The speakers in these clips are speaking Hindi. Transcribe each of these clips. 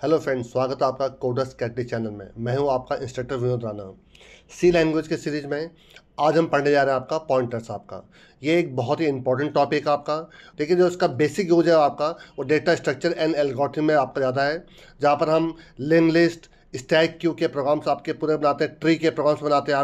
हेलो फ्रेंड्स, स्वागत है आपका कोडर्स कैटरी चैनल में। मैं हूं आपका इंस्ट्रक्टर विनोद राणा। सी लैंग्वेज के सीरीज में आज हम पढ़ने जा रहे हैं आपका पॉइंटर्स। आपका ये एक बहुत ही इंपॉर्टेंट टॉपिक है आपका। देखिए, जो इसका बेसिक यूज है आपका वो डेटा स्ट्रक्चर एंड एल्गोरिथम में आपका ज़्यादा है, जहाँ पर हम लिंक लिस्ट, स्टैक क्यू के प्रोग्राम्स आपके पूरे बनाते हैं, ट्री के प्रोग्राम्स बनाते हैं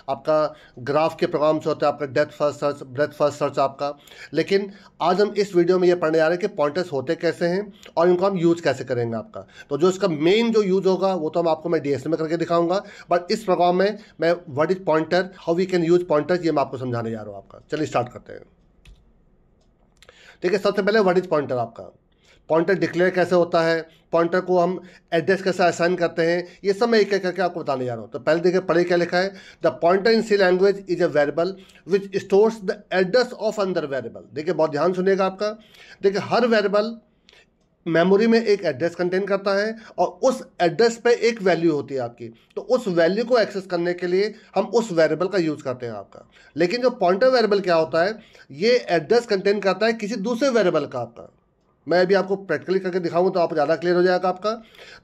आपका ग्राफ के प्रोग्राम्स होते हैं, आपका depth first search, breath first search आपका। लेकिन आज हम इस वीडियो में ये पढ़ने जा रहे हैं कि पॉइंटर्स होते कैसे हैं और इनको हम यूज़ कैसे करेंगे आपका। तो जो इसका मेन जो यूज़ होगा वो तो मैं डीएसएल में करके दिखाऊंगा, बट इस प्रोग्राम में मैं what is pointer, how we can use pointers, ये मैं आपको समझाने जा रहा हूँ आपका। चलिए स्टार्ट करते हैं। ठीक है, सबसे पहले व्हाट इज पॉइंटर। आपका पॉइंटर डिक्लेयर कैसे होता है, पॉइंटर को हम एड्रेस कैसे असाइन करते हैं, ये सब मैं एक एक करके आपको बताने जा रहा हूँ। तो पहले देखिए, पढ़े क्या लिखा है। The pointer in C language is a variable which stores the address of another variable. देखिए, बहुत ध्यान सुनिएगा आपका। देखिए, हर वेरिएबल मेमोरी में एक एड्रेस कंटेन करता है और उस एड्रेस पे एक वैल्यू होती है आपकी। तो उस वैल्यू को एक्सेस करने के लिए हम उस वेरिएबल का यूज़ करते हैं आपका। लेकिन जो पॉइंटर वेरिएबल क्या होता है, ये एड्रेस कंटेन करता है किसी दूसरे वेरिएबल का आपका। मैं अभी आपको प्रैक्टिकली करके दिखाऊंगा तो आप ज़्यादा क्लियर हो जाएगा आपका।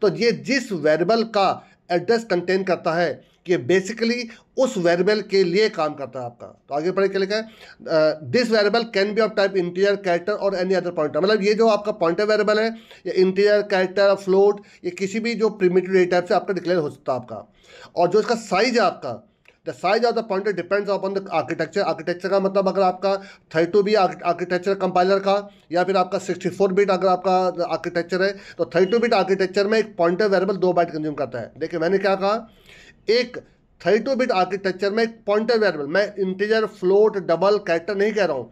तो ये जिस वेरिएबल का एड्रेस कंटेन करता है, कि बेसिकली उस वेरिएबल के लिए काम करता है आपका। तो आगे पढ़े क्या लिखा है। This variable can be of type integer, character और एनी अदर पॉइंटर। मतलब ये जो आपका पॉइंटर वेरिएबल है, ये इंटीजर, कैरेक्टर, फ्लोट, ये किसी भी जो प्रिमिटिव डेटा टाइप से आपका डिक्लेयर हो सकता है आपका। और जो इसका साइज है आपका, the size of the pointer depends upon the architecture. Architecture का मतलब अगर आपका 32 आर्किटेक्चर कंपाइलर का, या फिर आपका 64 बिट अगर आपका आर्किटेक्चर है, तो 32 बिट आर्किटेक्चर में एक पॉइंटर वेरिएबल 2 बाइट कंज्यूम करता है। देखिए, मैंने क्या कहा, एक 32 बिट आर्किटेक्चर में एक पॉइंटर वेरिएबल, मैं इंटीजर, फ्लोट, डबल, कैरेक्टर नहीं कह रहा हूँ,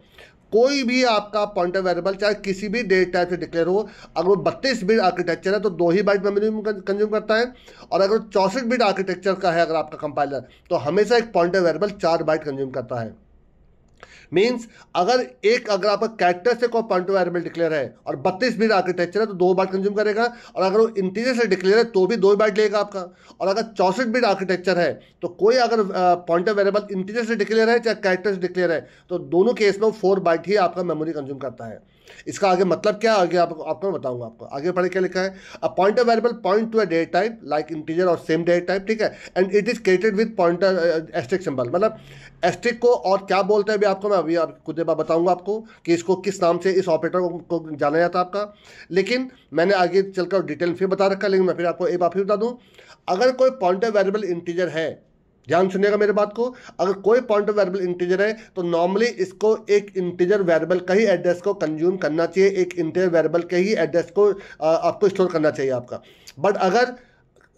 कोई भी आपका पॉइंटर वेरिएबल चाहे किसी भी डेटा टाइप से डिक्लेयर हो, अगर वो 32 बिट आर्किटेक्चर है तो 2 ही बाइट मेमोरी कंज्यूम करता है। और अगर 64 बिट आर्किटेक्चर का है अगर आपका कंपाइलर, तो हमेशा एक पॉइंटर वेरिएबल 4 बाइट कंज्यूम करता है। मीन्स अगर आपका कैरेक्टर से कोई पॉइंटर वेरिएबल डिक्लेयर है और 32 बिट आर्किटेक्चर है तो 2 बाइट कंज्यूम करेगा, और अगर वो इंटीजर से डिक्लेयर है तो भी 2 बाइट लेगा आपका। और अगर 64 बिट आर्किटेक्चर है तो कोई अगर पॉइंटर वेरिएबल इंटीजर से डिक्लेयर है चाहे कैरेक्टर से डिक्लेयर है, तो दोनों केस में 4 बाइट ही आपका मेमोरी कंज्यूम करता है। इसका आगे मतलब क्या, आगे आपको मैं बताऊंगा आपको। आगे पढ़े क्या लिखा है। A pointer variable point to a data type like integer और सेम डेटा टाइप। ठीक है, and it is created with pointer asterisk symbol. मतलब एस्टेरिक को और क्या बोलते हैं अभी आपको मैं खुद बताऊंगा आपको कि इसको किस नाम से इस ऑपरेटर को जाना जाता है आपका। लेकिन मैंने आगे चलकर डिटेल फिर बता रखा, लेकिन मैं फिर आपको एक बार फिर बता दूं। अगर कोई पॉइंटर वेरिएबल इंटीजर है, ध्यान सुनिएगा मेरे बात को, अगर कोई पॉइंटर वेरिएबल इंटीजर है तो नॉर्मली इसको एक इंटीजर वेरिएबल का ही एड्रेस को कंज्यूम करना चाहिए, एक इंटीजर वेरिएबल के ही एड्रेस को आपको स्टोर करना चाहिए आपका। बट अगर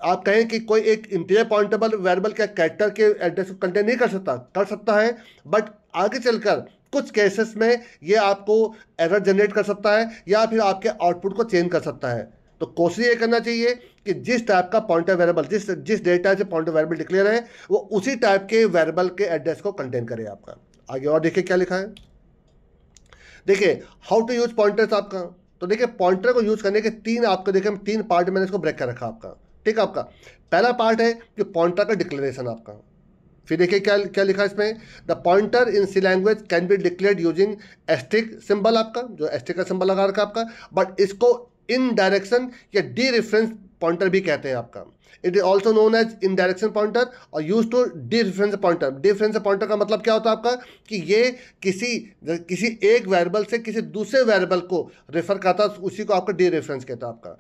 आप कहें कि कोई एक इंटीजर पॉइंटेबल वेरिएबल के कैरेक्टर के एड्रेस को कंटेन नहीं कर सकता है, बट आगे चलकर कुछ केसेस में ये आपको एरर जनरेट कर सकता है या फिर आपके आउटपुट को चेंज कर सकता है। तो कोशिश ये करना चाहिए कि जिस टाइप का पॉइंटर वेरिएबल, जिस डेटा से पॉइंटर वेरिएबल डिक्लेयर है, वो उसी टाइप के वेरिएबल के एड्रेस को कंटेन करे आपका। आगे और देखिए क्या लिखा है। देखिए, हाउ टू यूज पॉइंटर्स आपका। तो देखिए, पॉइंटर को यूज करने के तीन पार्ट मैंने इसको ब्रेक कर रखा आपका। ठीक है, आपका पहला पार्ट है कि पॉइंटर का डिक्लेरेशन आपका। फिर देखिए क्या क्या लिखा है इसमें। The pointer in C language can be declared using asterisk symbol आपका, जो एस्टेरिक का सिंबल लगा रखा आपका, बट इसको इन डायरेक्शन या डी रेफरेंस पॉइंटर भी कहते हैं आपका। It is also known as indirection pointer और use to dereference pointer. Dereference pointer का मतलब क्या होता है आपका, कि ये किसी एक वेरिएबल से किसी दूसरे वेरिएबल को रेफर करता है, उसी को आपका डी रेफरेंस कहता है आपका।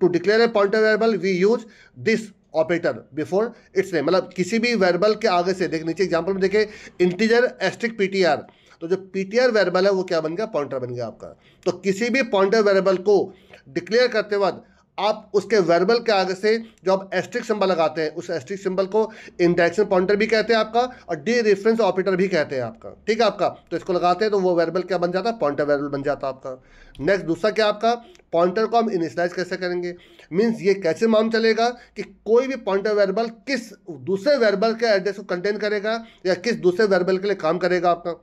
To declare a pointer variable we use this operator before its name. मतलब किसी भी वेरिएबल के आगे से, देख नीचे एग्जांपल में देखे, इंटीजर एस्टेरिक पीटीआर, तो जो पीटीआर वेरिएबल है वो क्या बन गया, पॉइंटर बन गया आपका। तो किसी भी पॉइंटर वेरिएबल को डिक्लेयर करते वक्त आप उसके वेरिएबल के आगे से जो आप एस्टेरिक सिंबल लगाते हैं, उस एस्टेरिक सिंबल को इंडायरेक्शन पॉइंटर भी कहते हैं आपका और डी रेफरेंस ऑपरेटर भी कहते हैं आपका। ठीक है आपका, तो इसको लगाते हैं तो वो वेरिएबल क्या बन जाता है, पॉइंटर वेरिएबल बन जाता है आपका। नेक्स्ट दूसरा क्या आपका, पॉइंटर को हम इनिशियलाइज कैसे करेंगे। मीन्स ये कैसे मालूम चलेगा कि कोई भी पॉइंटर वेरिएबल किस दूसरे वेरिएबल के एड्रेस को कंटेन करेगा या किस दूसरे वेरिएबल के लिए काम करेगा आपका।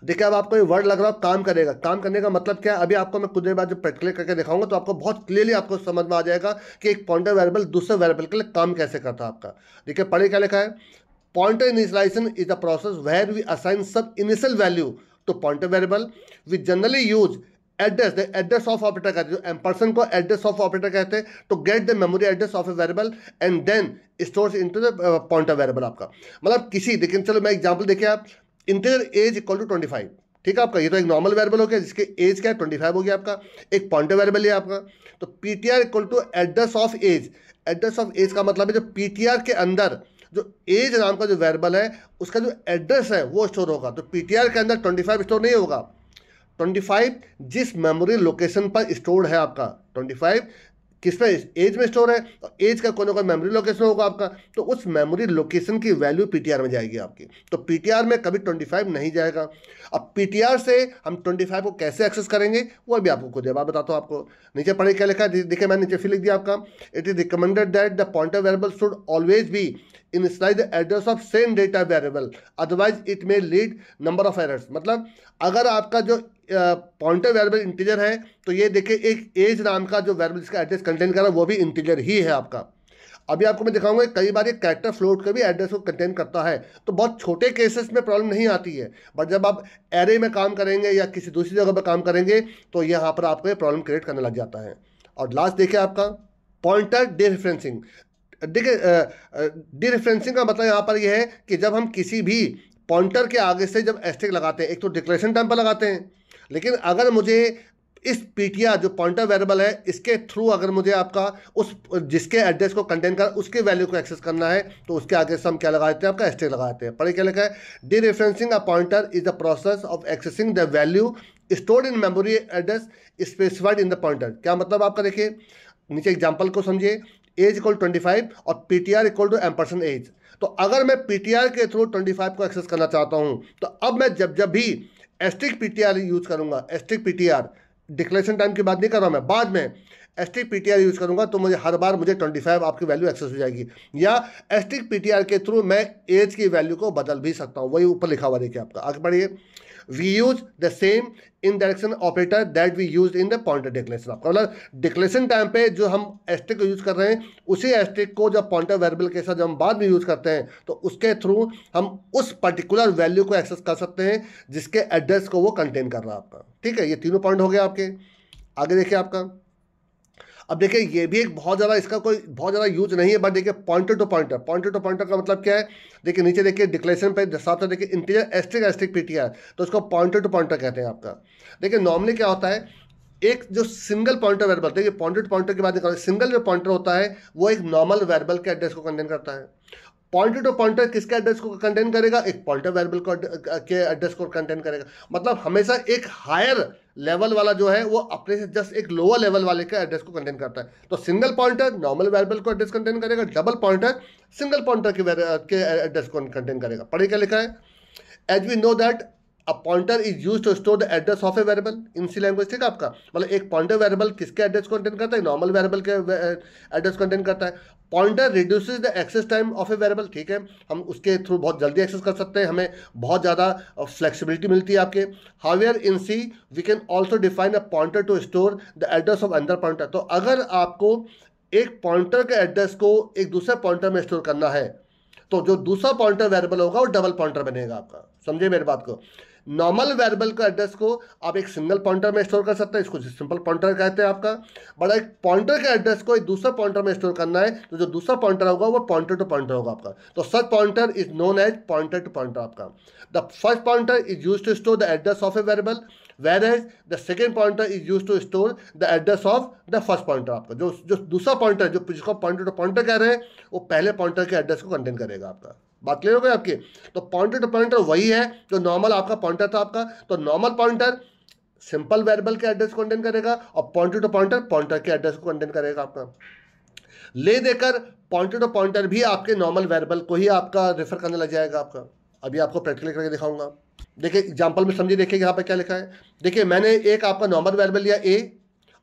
देखिए, अब आपको ये वर्ड लग रहा है काम करेगा। काम करने का मतलब क्या है, अभी आपको मैं कुछ देर बाद जब प्रैक्टिकल करके दिखाऊंगा तो आपको बहुत क्लियरली आपको समझ में आ जाएगा कि एक पॉइंटर वेरिएबल दूसरे वेरिएबल के लिए काम कैसे करता है आपका। देखिए, पढ़े क्या लिखा है। Pointer initialization is the process where we assign सब initial value to pointer variable. We generally use address, the address of operator कहते हैं, जो एम्परसेंड को एड्रेस ऑफ ऑपरेटर कहते हैं, to get the memory address of a variable and then stores into the pointer variable आपका। मतलब किसी, लेकिन चलो मैं एग्जांपल देखिए आप, इंटीजर एज इक्वल टू 25, ठीक है आपका, ये तो एक नॉर्मल वेरिएबल हो गया जिसके एज क्या है 25 हो गया आपका, एक पॉइंटर वेरिएबल है आपका। तो PTR equal to address of age, address of age का मतलब है जो पीटीआर के अंदर जो एज नाम का जो वेरिएबल है उसका जो एड्रेस है वो स्टोर होगा। तो पीटीआर के अंदर 25 स्टोर नहीं होगा, 25 जिस मेमोरी लोकेशन पर स्टोर है आपका, 25 किस पे, एज में स्टोर है, और एज का कोई ना कोई मेमोरी लोकेशन होगा आपका, तो उस मेमोरी लोकेशन की वैल्यू पीटीआर में जाएगी आपकी। तो पीटीआर में कभी 25 नहीं जाएगा। अब पीटीआर से हम 25 को कैसे एक्सेस करेंगे वो भी आपको खुद बात बताता हूँ आपको। नीचे पढ़े क्या लिखा है, देखिए मैंने नीचे फिर लिख दिया आपका, it is recommended that the pointer variable should always be inside the address of same data variable, otherwise it may lead number of errors। मतलब अगर आपका जो पॉइंटर वेरिएबल इंटीजर है तो ये देखिए एक एज नाम का जो वेरिएबल इसका एड्रेस कंटेन कर रहा है वो भी इंटीजर ही है आपका। अभी आपको मैं दिखाऊंगा कई बार ये कैरेक्टर फ्लोट का भी एड्रेस को कंटेन करता है, तो बहुत छोटे केसेस में प्रॉब्लम नहीं आती है, बट जब आप एरे में काम करेंगे या किसी दूसरी जगह पर काम करेंगे तो यहाँ पर आपको ये प्रॉब्लम क्रिएट करने लग जाता है। और लास्ट देखिए आपका पॉइंटर डीरेफरेंसिंग। देखिए डीरेफरेंसिंग का मतलब यहाँ पर यह है कि जब हम किसी भी पॉइंटर के आगे से जब एस्टेरिक लगाते हैं, एक तो डिक्लेरेशन टाइम पर लगाते हैं, लेकिन अगर मुझे इस पीटीआर जो पॉइंटर वेरिएबल है इसके थ्रू अगर मुझे आपका उस जिसके एड्रेस को कंटेन कर उसके वैल्यू को एक्सेस करना है तो उसके आगे से हम क्या लगा देते हैं, आपका एस्टेरिक लगा देते हैं। पढ़े क्या लिखा है, dereferencing a pointer is the process of accessing the value stored in memory address specified in the pointer. क्या मतलब आपका, देखिए नीचे एग्जाम्पल को समझिए, एज इक्वल 25 और PTR equal to ampersand age. तो अगर मैं पीटीआर के थ्रू 25 को एक्सेस करना चाहता हूं तो अब मैं जब जब भी एस्ट्रिक पीटीआर यूज करूंगा, एस्ट्रिक पीटीआर डिक्लेरेशन टाइम की बात नहीं कर रहा हूं मैं, बाद में एस्ट्रिक पीटीआर यूज करूंगा तो मुझे हर बार मुझे 25 आपकी वैल्यू एक्सेस हो जाएगी, या एस्ट्रिक पीटीआर के थ्रू मैं एज की वैल्यू को बदल भी सकता हूं। वही ऊपर लिखा हुआ देखिए आपका, आगे बढ़िए। We use the same indirection operator that we use in the pointer declaration. आपका मतलब डिक्लेरेशन टाइम पे जो हम एस्ट्रिक को यूज कर रहे हैं उसी एस्ट्रिक को जब पॉइंटर वेरिएबल के साथ जब हम बाद में यूज करते हैं तो उसके थ्रू हम उस पर्टिकुलर वैल्यू को एक्सेस कर सकते हैं जिसके एड्रेस को वो कंटेन कर रहा है आपका। ठीक है, ये तीनों पॉइंट हो गया आपके। आगे देखिए आपका, अब देखिए ये भी एक बहुत ज़्यादा, इसका कोई बहुत ज़्यादा यूज नहीं है, बट देखिए pointer to pointer, pointer to pointer का मतलब क्या है, देखिए नीचे देखिए डिक्लेरेशन पे साथ साथ देखिए इंटीजर एस्ट्रिक एस्ट्रिक पीटीआर, तो उसको पॉइंटर टू पॉइंटर कहते हैं आपका। देखिए नॉर्मली क्या होता है, एक जो सिंगल पॉइंटर वेरिएबल, देखिए पॉइंटर टू पॉइंटर की बात नहीं कर रहे, सिंगल जो पॉइंटर होता है वो एक नॉर्मल वेरिएबल के एड्रेस को कंटेन करता है। पॉइंटर टू पॉइंटर किसके एड्रेस को कंटेन करेगा, एक पॉइंटर वेरिएबल को के एड्रेस को कंटेन करेगा। मतलब हमेशा एक हायर लेवल वाला जो है वो अपने से जस्ट एक लोअर लेवल वाले के एड्रेस को कंटेन करता है। तो सिंगल पॉइंटर नॉर्मल वेरिएबल को एड्रेस कंटेन करेगा, डबल पॉइंटर सिंगल पॉइंटर के एड्रेस को कंटेन करेगा। पढ़िए क्या लिखा है, as we know that a pointer is use to store the address of a variable in C language. ठीक है आपका, मतलब एक पॉइंटर वेरिएबल किसके एड्रेस को कंटेन करता है, नॉर्मल वेरिएबल के एड्रेस कंटेन करता है। Pointer reduces the access time of a variable. ठीक है, हम उसके थ्रू बहुत जल्दी एक्सेस कर सकते हैं, हमें बहुत ज़्यादा फ्लेक्सिबिलिटी मिलती है आपके। However in C we can also define a pointer to store the address of another pointer. तो अगर आपको एक पॉइंटर के एड्रेस को एक दूसरे पॉइंटर में स्टोर करना है तो जो दूसरा पॉइंटर वेरिएबल होगा वो डबल पॉइंटर बनेगा आपका। समझिए मेरी बात को, नॉर्मल वेरिएबल का एड्रेस को आप एक सिंगल पॉइंटर में स्टोर कर सकते हैं, इसको सिंपल पॉइंटर कहते हैं आपका। बट एक पॉइंटर के एड्रेस को एक दूसरा पॉइंटर में स्टोर करना है तो जो दूसरा पॉइंटर होगा वो पॉइंटर टू पॉइंटर होगा आपका। तो such pointer is known as pointer to pointer आपका। The first pointer is use to store the address of a variable, whereas the second pointer is used to store the address of the first pointer। आपका जो दूसरा पॉइंटर जो जिसको पॉइंटर टू पॉइंटर कह रहे हैं वो पहले पॉइंटर के एड्रेस को कंटेन करेगा आपका। बात क्लियर हो गई आपकी। तो पॉइंटर टू पॉइंटर वही है जो नॉर्मल आपका पॉइंटर था आपका। तो नॉर्मल पॉइंटर सिंपल वेरिएबल के एड्रेस को कंटेन करेगा और पॉइंटर टू पॉइंटर पॉइंटर के एड्रेस को कंटेन करेगा आपका। ले देकर पॉइंटर टू पॉइंटर भी आपके नॉर्मल वेरिएबल को ही आपका रेफर करने लग जाएगा आपका। अभी आपको प्रैक्टिकली करके दिखाऊंगा। देखिए एग्जांपल में समझिए, देखिए यहाँ पे क्या लिखा है। देखिए मैंने एक आपका नॉर्मल वेरिएबल लिया ए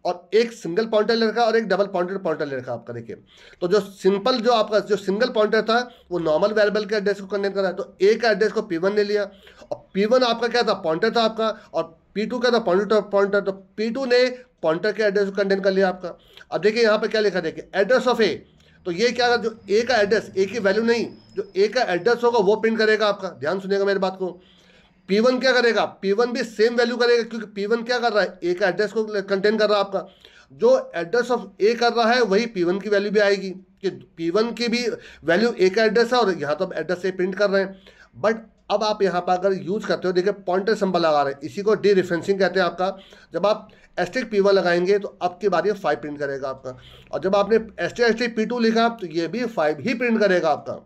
और एक सिंगल पॉइंटर ले रखा और एक डबल पॉइंटर ले रखा आपका। देखिए तो जो सिंपल जो आपका जो सिंगल पॉइंटर था वो नॉर्मल वेरिएबल के एड्रेस को कंटेन कर रहा है। तो ए का एड्रेस को P1 ले लिया और P1 आपका क्या था, पॉइंटर था आपका, और P2 क्या था, पॉइंटर। तो P2 ने पॉइंटर के एड्रेस को कंटेन कर लिया आपका। अब देखिए यहाँ पे क्या लिखा, देखिए एड्रेस ऑफ ए। तो ये क्या, जो ए का एड्रेस, ए की वैल्यू नहीं, जो ए का एड्रेस होगा वो प्रिंट करेगा आपका। ध्यान सुनिएगा मेरी बात को। P1 क्या करेगा, P1 भी सेम वैल्यू करेगा, क्योंकि P1 क्या कर रहा है, ए का एड्रेस को कंटेन कर रहा है आपका। जो एड्रेस ऑफ ए कर रहा है वही P1 की वैल्यू भी आएगी, कि P1 की भी वैल्यू ए का एड्रेस है और यहाँ तो एड्रेस ए प्रिंट कर रहे हैं। बट अब आप यहाँ पर अगर यूज करते हो, देखिए पॉइंटर सिंबल लगा रहे हैं, इसी को डी रेफरेंसिंग कहते हैं आपका। जब आप एस्ट्रिक P1 लगाएंगे तो अब की बार ये 5 प्रिंट करेगा आपका, और जब आपने एस्ट्रिक P2 लिखा तो ये भी 5 ही प्रिंट करेगा आपका।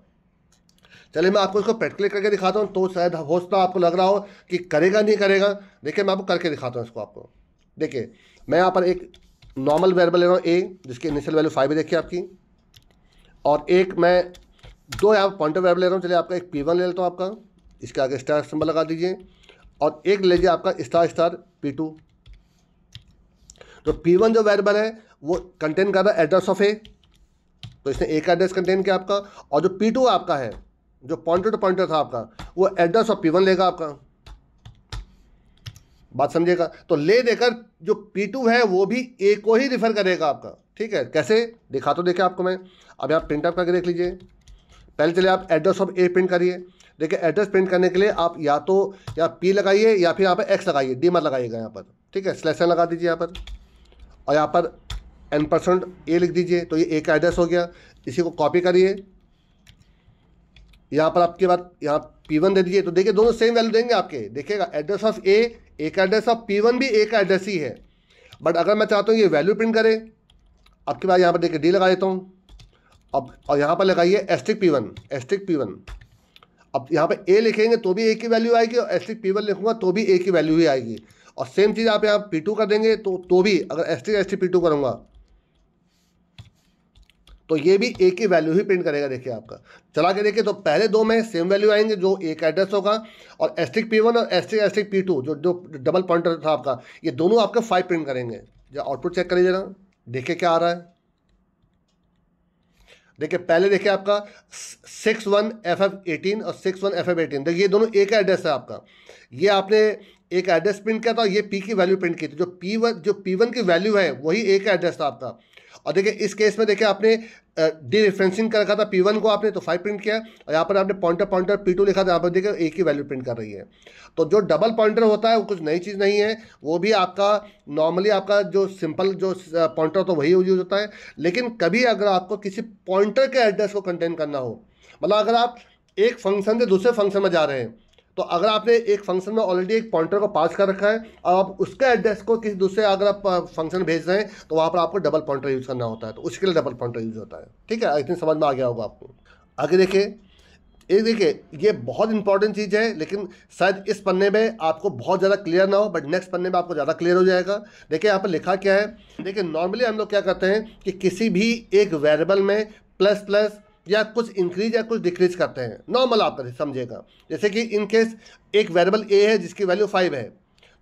चलिए मैं आपको इसको प्रैक्टिकली करके दिखाता हूँ, तो शायद हो सकता आपको लग रहा हो कि करेगा नहीं करेगा। देखिए मैं आपको करके दिखाता हूँ इसको आपको। देखिए मैं यहाँ पर एक नॉर्मल वेरिएबल ले रहा हूँ ए, जिसकी इनिशियल वैल्यू 5 है देखिए आपकी, और एक मैं दो यहाँ पर पॉइंटर वेरिएबल ले रहा हूँ। चलिए आपका एक P1 ले लेता हूँ आपका, इसके आगे स्टार सिंबल लगा दीजिए, और एक ले लीजिए आपका स्टार स्टार P2। तो P1 जो वेरिएबल है वो कंटेन कर रहा है एड्रेस ऑफ ए, तो इसने ए का एड्रेस कंटेन किया आपका, और जो P2 आपका है, जो पॉइंटर टू पॉइंटर था आपका, वो एड्रेस ऑफ P1 लेगा आपका। बात समझिएगा, तो ले देकर जो P2 है वो भी ए को ही रिफर करेगा आपका। ठीक है, कैसे दिखा तो देखिए आपको मैं। अब आप प्रिंट आउट करके देख लीजिए। पहले चलिए आप एड्रेस ऑफ ए प्रिंट करिए। देखिए एड्रेस प्रिंट करने के लिए आप या तो या P लगाइए या फिर यहाँ पर X लगाइए, D मत लगाइएगा यहाँ पर। ठीक है, स्लैश लगा दीजिए यहाँ पर, और यहाँ पर n% a लिख दीजिए, तो ये ए का एड्रेस हो गया। इसी को कॉपी करिए, यहाँ पर आपके बाद यहाँ P1 दे दीजिए, तो देखिए दोनों सेम वैल्यू देंगे आपके। देखिएगा एड्रेस ऑफ ए का एड्रेस ऑफ P1 भी ए का एड्रेस ही है, बट अगर मैं चाहता हूँ ये वैल्यू प्रिंट करे, आपके बाद यहाँ पर देखिए D लगा देता हूँ। अब और यहाँ पर लगाइए एस्ट्रिक P1। अब यहाँ पे ए लिखेंगे तो भी ए की वैल्यू आएगी, और एस्ट्रिक P1 लिखूंगा तो भी ए की वैल्यू ही आएगी। और सेम चीज़ आप यहाँ P2 कर देंगे तो भी अगर एस्ट्रिक P2 करूँगा तो ये भी ए की वैल्यू ही प्रिंट करेगा। देखिए आपका चला के देखिए, तो पहले दो में सेम वैल्यू आएंगे जो ए का एड्रेस होगा, और एस्ट्रिक P1 और एस्ट्रिक P2 जो डबल पॉइंटर था आपका, ये दोनों आपके 5 प्रिंट करेंगे। जो आउटपुट चेक करिए जरा, देखिए क्या आ रहा है। देखिए पहले देखिए आपका 61FF18 और 61FF18, देखिए ये दोनों ए का एड्रेस है आपका। ये आपने एक एड्रेस प्रिंट किया था, ये पी की वैल्यू प्रिंट की थी। जो P1 की वैल्यू है वही ए का एड्रेस था आपका। और देखिए इस केस में देखिए आपने डी रेफरेंसिंग कर रखा था P1 को आपने, तो 5 प्रिंट किया, और यहाँ पर आपने पॉइंटर P2 लिखा था, यहाँ पर देखिए ए की वैल्यू प्रिंट कर रही है। तो जो डबल पॉइंटर होता है वो कुछ नई चीज़ नहीं है, वो भी आपका नॉर्मली आपका जो सिंपल जो पॉइंटर तो वही यूज होता है। लेकिन कभी अगर आपको किसी पॉइंटर के एड्रेस को कंटेन करना हो, मतलब अगर आप एक फंक्शन से दूसरे फंक्शन में जा रहे हैं, तो अगर आपने एक फंक्शन में ऑलरेडी एक पॉइंटर को पास कर रखा है और आप उसका एड्रेस को किसी दूसरे अगर आप फंक्शन भेज रहे हैं, तो वहाँ पर आपको डबल पॉइंटर यूज़ करना होता है, तो उसके लिए डबल पॉइंटर यूज़ होता है। ठीक है, इतनी समझ में आ गया होगा आपको। आगे देखिए, एक देखिए ये बहुत इंपॉर्टेंट चीज़ है, लेकिन शायद इस पन्ने में आपको बहुत ज़्यादा क्लियर ना हो, बट नेक्स्ट पन्ने में आपको ज़्यादा क्लियर हो जाएगा। देखिए यहाँ पर लिखा क्या है। देखिए नॉर्मली हम लोग क्या करते हैं कि किसी भी एक वेरिएबल में प्लस प्लस या कुछ इंक्रीज या कुछ डिक्रीज करते हैं, नॉर्मल आप समझिएगा। जैसे कि इन केस एक वेरिएबल ए है जिसकी वैल्यू 5 है,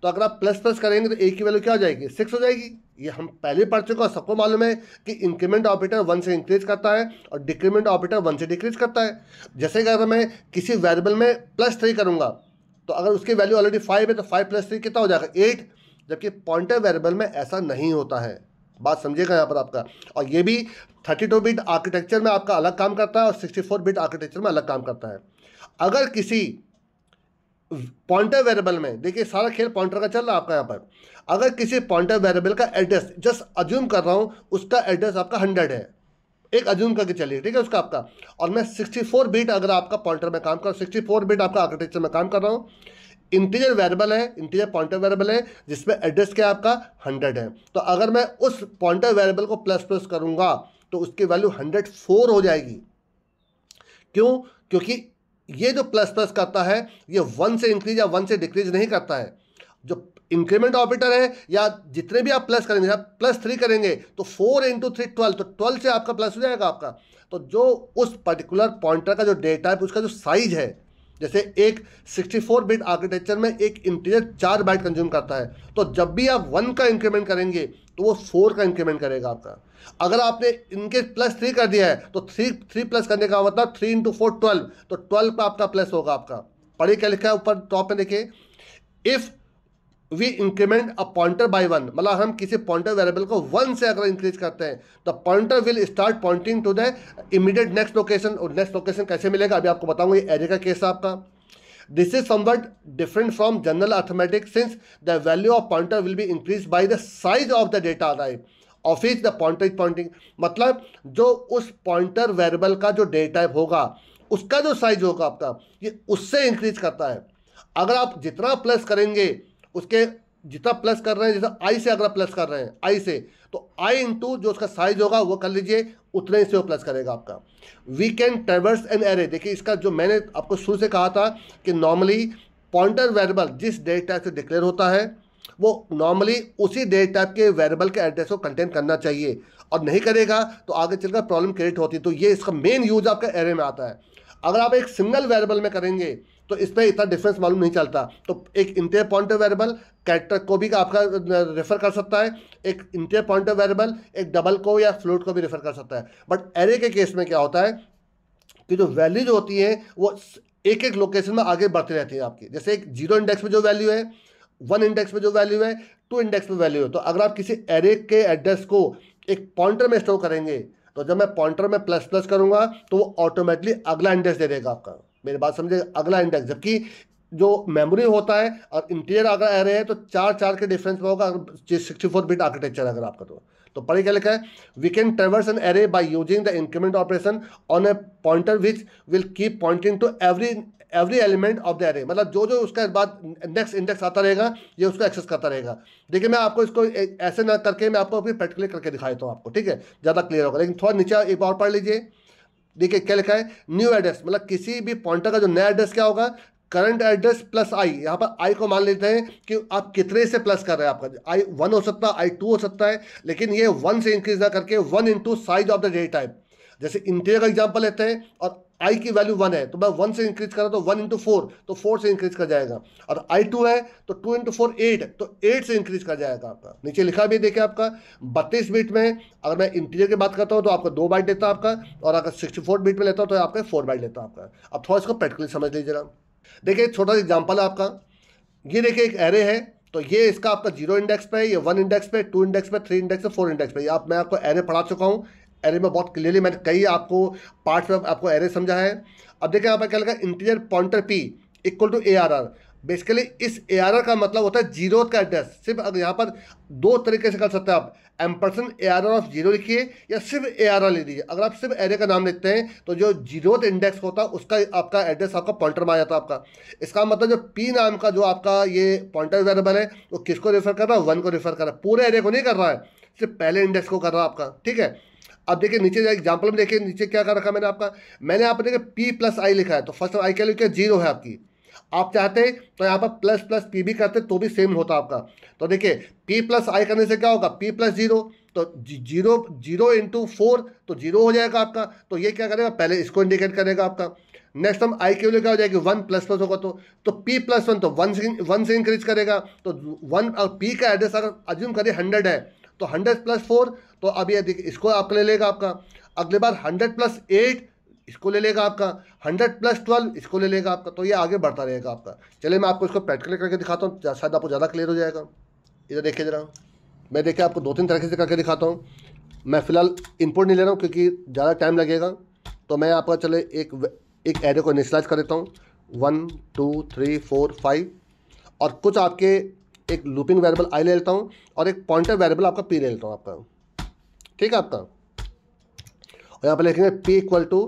तो अगर आप प्लस प्लस करेंगे तो ए की वैल्यू क्या हो जाएगी, 6 हो जाएगी। ये हम पहले पढ़ चुके हैं, सबको मालूम है कि इंक्रीमेंट ऑपरेटर 1 से इंक्रीज करता है और डिक्रीमेंट ऑपरेटर 1 से डिक्रीज करता है। जैसे कि अगर मैं किसी वेरिएबल में +3 करूँगा, तो अगर उसकी वैल्यू ऑलरेडी 5 है तो 5 + 3 कितना हो जाएगा, 8। जबकि पॉइंटर वेरिएबल में ऐसा नहीं होता है, बात समझिएगा यहाँ पर आपका। और ये भी 32 बिट आर्किटेक्चर में आपका अलग काम करता है और 64 बिट आर्किटेक्चर में अलग काम करता है। अगर किसी पॉइंटर वेरिएबल में, देखिए सारा खेल पॉइंटर का चल रहा है आपका यहाँ पर, अगर किसी पॉइंटर वेरिएबल का एड्रेस, जस्ट अज्यूम कर रहा हूँ उसका एड्रेस आपका 100 है, एक अज्यूम करके चलिए, ठीक है उसका आपका, और मैं 64 बिट अगर आपका पॉइंटर में काम कर, 64 बिट आपका आर्किटेक्चर में काम कर रहा हूँ, इंटीजर वेरिएबल है, इंटीजर पॉइंटर वेरिएबल है जिसमें एड्रेस क्या आपका 100 है। तो अगर मैं उस पॉइंटर वेरिएबल को प्लस प्लस करूंगा तो उसकी वैल्यू 104 हो जाएगी। क्यों? क्योंकि ये जो प्लस प्लस करता है ये 1 से इंक्रीज या 1 से डिक्रीज नहीं करता है। जो इंक्रीमेंट ऑपरेटर है या जितने भी आप प्लस करेंगे, आप +3 करेंगे तो 4 × 3 12, तो 12 से आपका प्लस हो जाएगा आपका। तो जो उस पर्टिकुलर पॉइंटर का जो डेटा है उसका जो साइज है, जैसे एक 64 बिट आर्किटेक्चर में एक इंटीजर 4 बाइट कंज्यूम करता है, तो जब भी आप 1 का इंक्रीमेंट करेंगे तो वो 4 का इंक्रीमेंट करेगा आपका। अगर आपने इनके +3 कर दिया है तो 3 प्लस करने का मतलब 3 × 4 12, तो 12 पर आपका प्लस होगा आपका। पढ़िए क्या लिखा है ऊपर टॉप में, देखिए, if we increment a pointer by 1, मतलब हम किसी पॉइंटर वेरिएबल को 1 से अगर इंक्रीज करते हैं तो pointer will start pointing to the immediate next location. और नेक्स्ट लोकेशन कैसे मिलेगा अभी आपको बताऊंगा, ये एरे का केस है आपका। This is somewhat different from general arithmetic since the value of pointer will be increase by the size of the data type of each the pointer is pointing. मतलब जो उस पॉइंटर वेरिएबल का जो डेटा टाइप होगा उसका जो साइज होगा आपका ये उससे इंक्रीज करता है। अगर आप जितना प्लस करेंगे उसके जितना प्लस कर रहे हैं, जैसे आई से अगर प्लस कर रहे हैं आई से, तो आई इंटू जो उसका साइज होगा वो कर लीजिए, उतने से वो प्लस करेगा आपका। We can traverse an array. देखिए इसका जो मैंने आपको शुरू से कहा था कि नॉर्मली पॉइंटर वेरिएबल जिस डेटा टाइप से डिक्लेयर होता है वो नॉर्मली उसी डेटा टाइप के वेरिएबल के एड्रेस को कंटेन करना चाहिए, और नहीं करेगा तो आगे चलकर प्रॉब्लम क्रिएट होती है। तो ये इसका मेन यूज आपका एरे में आता है। अगर आप एक सिंगल वेरिएबल में करेंगे तो इसमें इतना डिफरेंस मालूम नहीं चलता। तो एक इंटीजर पॉइंटर वेरिएबल कैरेक्टर को भी आपका रेफर कर सकता है, एक इंटीजर पॉइंटर वेरिएबल एक डबल को या फ्लोट को भी रेफर कर सकता है। बट एरे के केस में क्या होता है कि जो वैल्यू जो होती है वो एक एक लोकेशन में आगे बढ़ती रहती है आपकी। जैसे एक 0 इंडेक्स में जो वैल्यू है, 1 इंडेक्स में जो वैल्यू है, 2 इंडेक्स में वैल्यू है। तो अगर आप किसी एरे के एड्रेस को एक पॉइंटर में स्टोर करेंगे तो जब मैं पॉइंटर में प्लस प्लस करूंगा तो वो ऑटोमेटिकली अगला इंडेक्स दे देगा आपका। मेरी बात समझे, अगला इंडेक्स। जबकि जो मेमोरी होता है और इंटीजर अगर एरे है तो 4 के डिफरेंस में होगा 64 बिट आर्किटेक्चर अगर आपका। तो पढ़े क्या लिखा है, we can traverse an array by using the increment operation on a pointer which will keep pointing to every element of the array. मतलब जो जो उसके बाद नेक्स्ट इंडेक्स आता रहेगा ये उसको एक्सेस करता रहेगा। देखिए मैं आपको इसको ऐसे ना करके मैं आपको अभी प्रैक्टिकली करके दिखा देता हूँ आपको, ठीक है, ज़्यादा क्लियर होगा। लेकिन थोड़ा नीचे एक और पढ़ लीजिए। देखिए क्या लिखा है, न्यू एड्रेस। मतलब किसी भी पॉइंटर का जो नया एड्रेस क्या होगा, करंट एड्रेस प्लस आई। यहाँ पर आई को मान लेते हैं कि आप कितने से प्लस कर रहे हैं। आपका आई 1 हो सकता है, आई 2 हो सकता है, लेकिन ये 1 से इंक्रीज ना करके 1 into size of the data type. जैसे इंटीजर का एग्जांपल लेते हैं और आई की वैल्यू 1 है तो मैं 1 से इंक्रीज कर रहा तो 1 इंटू 4 तो 4 से इंक्रीज कर जाएगा। और आई 2 है तो 2 इंटू 4 8 तो 8 से इंक्रीज कर जाएगा आपका। नीचे लिखा भी देखिए आपका 32 बिट में अगर मैं इंटीजर की बात करता हूँ तो आपका 2 बाइट लेता है आपका, और अगर 64 बिट में लेता हूँ तो आपका 4 बाइट लेता है आपका। अब थोड़ा इसको प्रैक्टिकली समझ लीजिएगा। देखिए छोटा सा एग्जाम्पल है आपका। ये देखिए एक एरे है तो ये इसका आपका 0 इंडेक्स पे, ये 1 इंडेक्स पे, 2 इंडेक्स पे, 3 इंडेक्स पे, 4 इंडेक्स पे। आप मैं आपको एरे पढ़ा चुका हूँ। एरे में बहुत क्लियरली मैंने कई आपको पार्ट्स में आपको एरे समझा है। अब देखिए यहाँ पर क्या लगा, integer pointer P equal to ARR। Basically इस ARR का मतलब होता है जीरोथ का एड्रेस। सिर्फ अगर यहाँ पर 2 तरीके से कर सकते हैं आप, एम्परसेंड ARR ऑफ 0 लिखिए या सिर्फ ARR ले लीजिए। अगर आप सिर्फ एरे का नाम लिखते हैं तो जो जीरोथ इंडेक्स होता है उसका आपका एड्रेस आपका पॉइंटर में आ जाता है आपका। इसका मतलब जो पी नाम का जो आपका ये पॉइंटर वेरिएबल है वो किसको रेफर कर रहा है, 1 को रेफर कर रहा है, पूरे एरे को नहीं कर रहा है, सिर्फ पहले इंडेक्स को कर रहा है आपका, ठीक है। अब देखिए नीचे एग्जाम्पल में देखिए नीचे क्या कर रखा मैंने आपका, मैंने यहाँ पर देखिए पी प्लस आई लिखा है तो फर्स्ट आई क्या लिखा है 0 है आपकी। आप चाहते तो यहाँ पर प्लस प्लस पी भी करते तो भी सेम होता आपका। तो देखिए पी प्लस आई करने से क्या होगा, पी प्लस 0 तो 0 इंटू 4 तो 0 हो जाएगा आपका। तो ये क्या करेगा, पहले इसको इंडिकेट करेगा आपका। नेक्स्ट हम आई के लिए क्या हो जाएगी 1 प्लस प्लस होगा तो पी प्लस 1 तो 1 से इंक्रीज करेगा। तो 1 और पी का एड्रेस अगर अज्यूम करिए 100 है तो 100 प्लस 4 तो अब ये देखिए इसको आपको ले लेगा आपका। अगले बार 100 प्लस 8 इसको ले लेगा आपका, 100 प्लस 12 इसको ले लेगा आपका। तो ये आगे बढ़ता रहेगा आपका। चलिए मैं आपको इसको प्रैक्टिकल करके दिखाता हूँ, शायद आपको ज़्यादा क्लियर हो जाएगा। इधर देखिए ज़रा, मैं देखिए आपको 2-3 तरीके से करके दिखाता हूँ। मैं फ़िलहाल इनपुट नहीं ले रहा हूँ क्योंकि ज़्यादा टाइम लगेगा। तो मैं आपका चले एक एरे को इनिशियलाइज कर देता हूँ 1 2 3 4 5 और कुछ आपके एक लूपिंग वेरिएबल आई ले लेता हूँ और एक पॉइंटर वेरिएबल आपका पी ले लेता हूँ आपका, ठीक है आपका। और यहाँ पर लिखेंगे पी इक्वल टू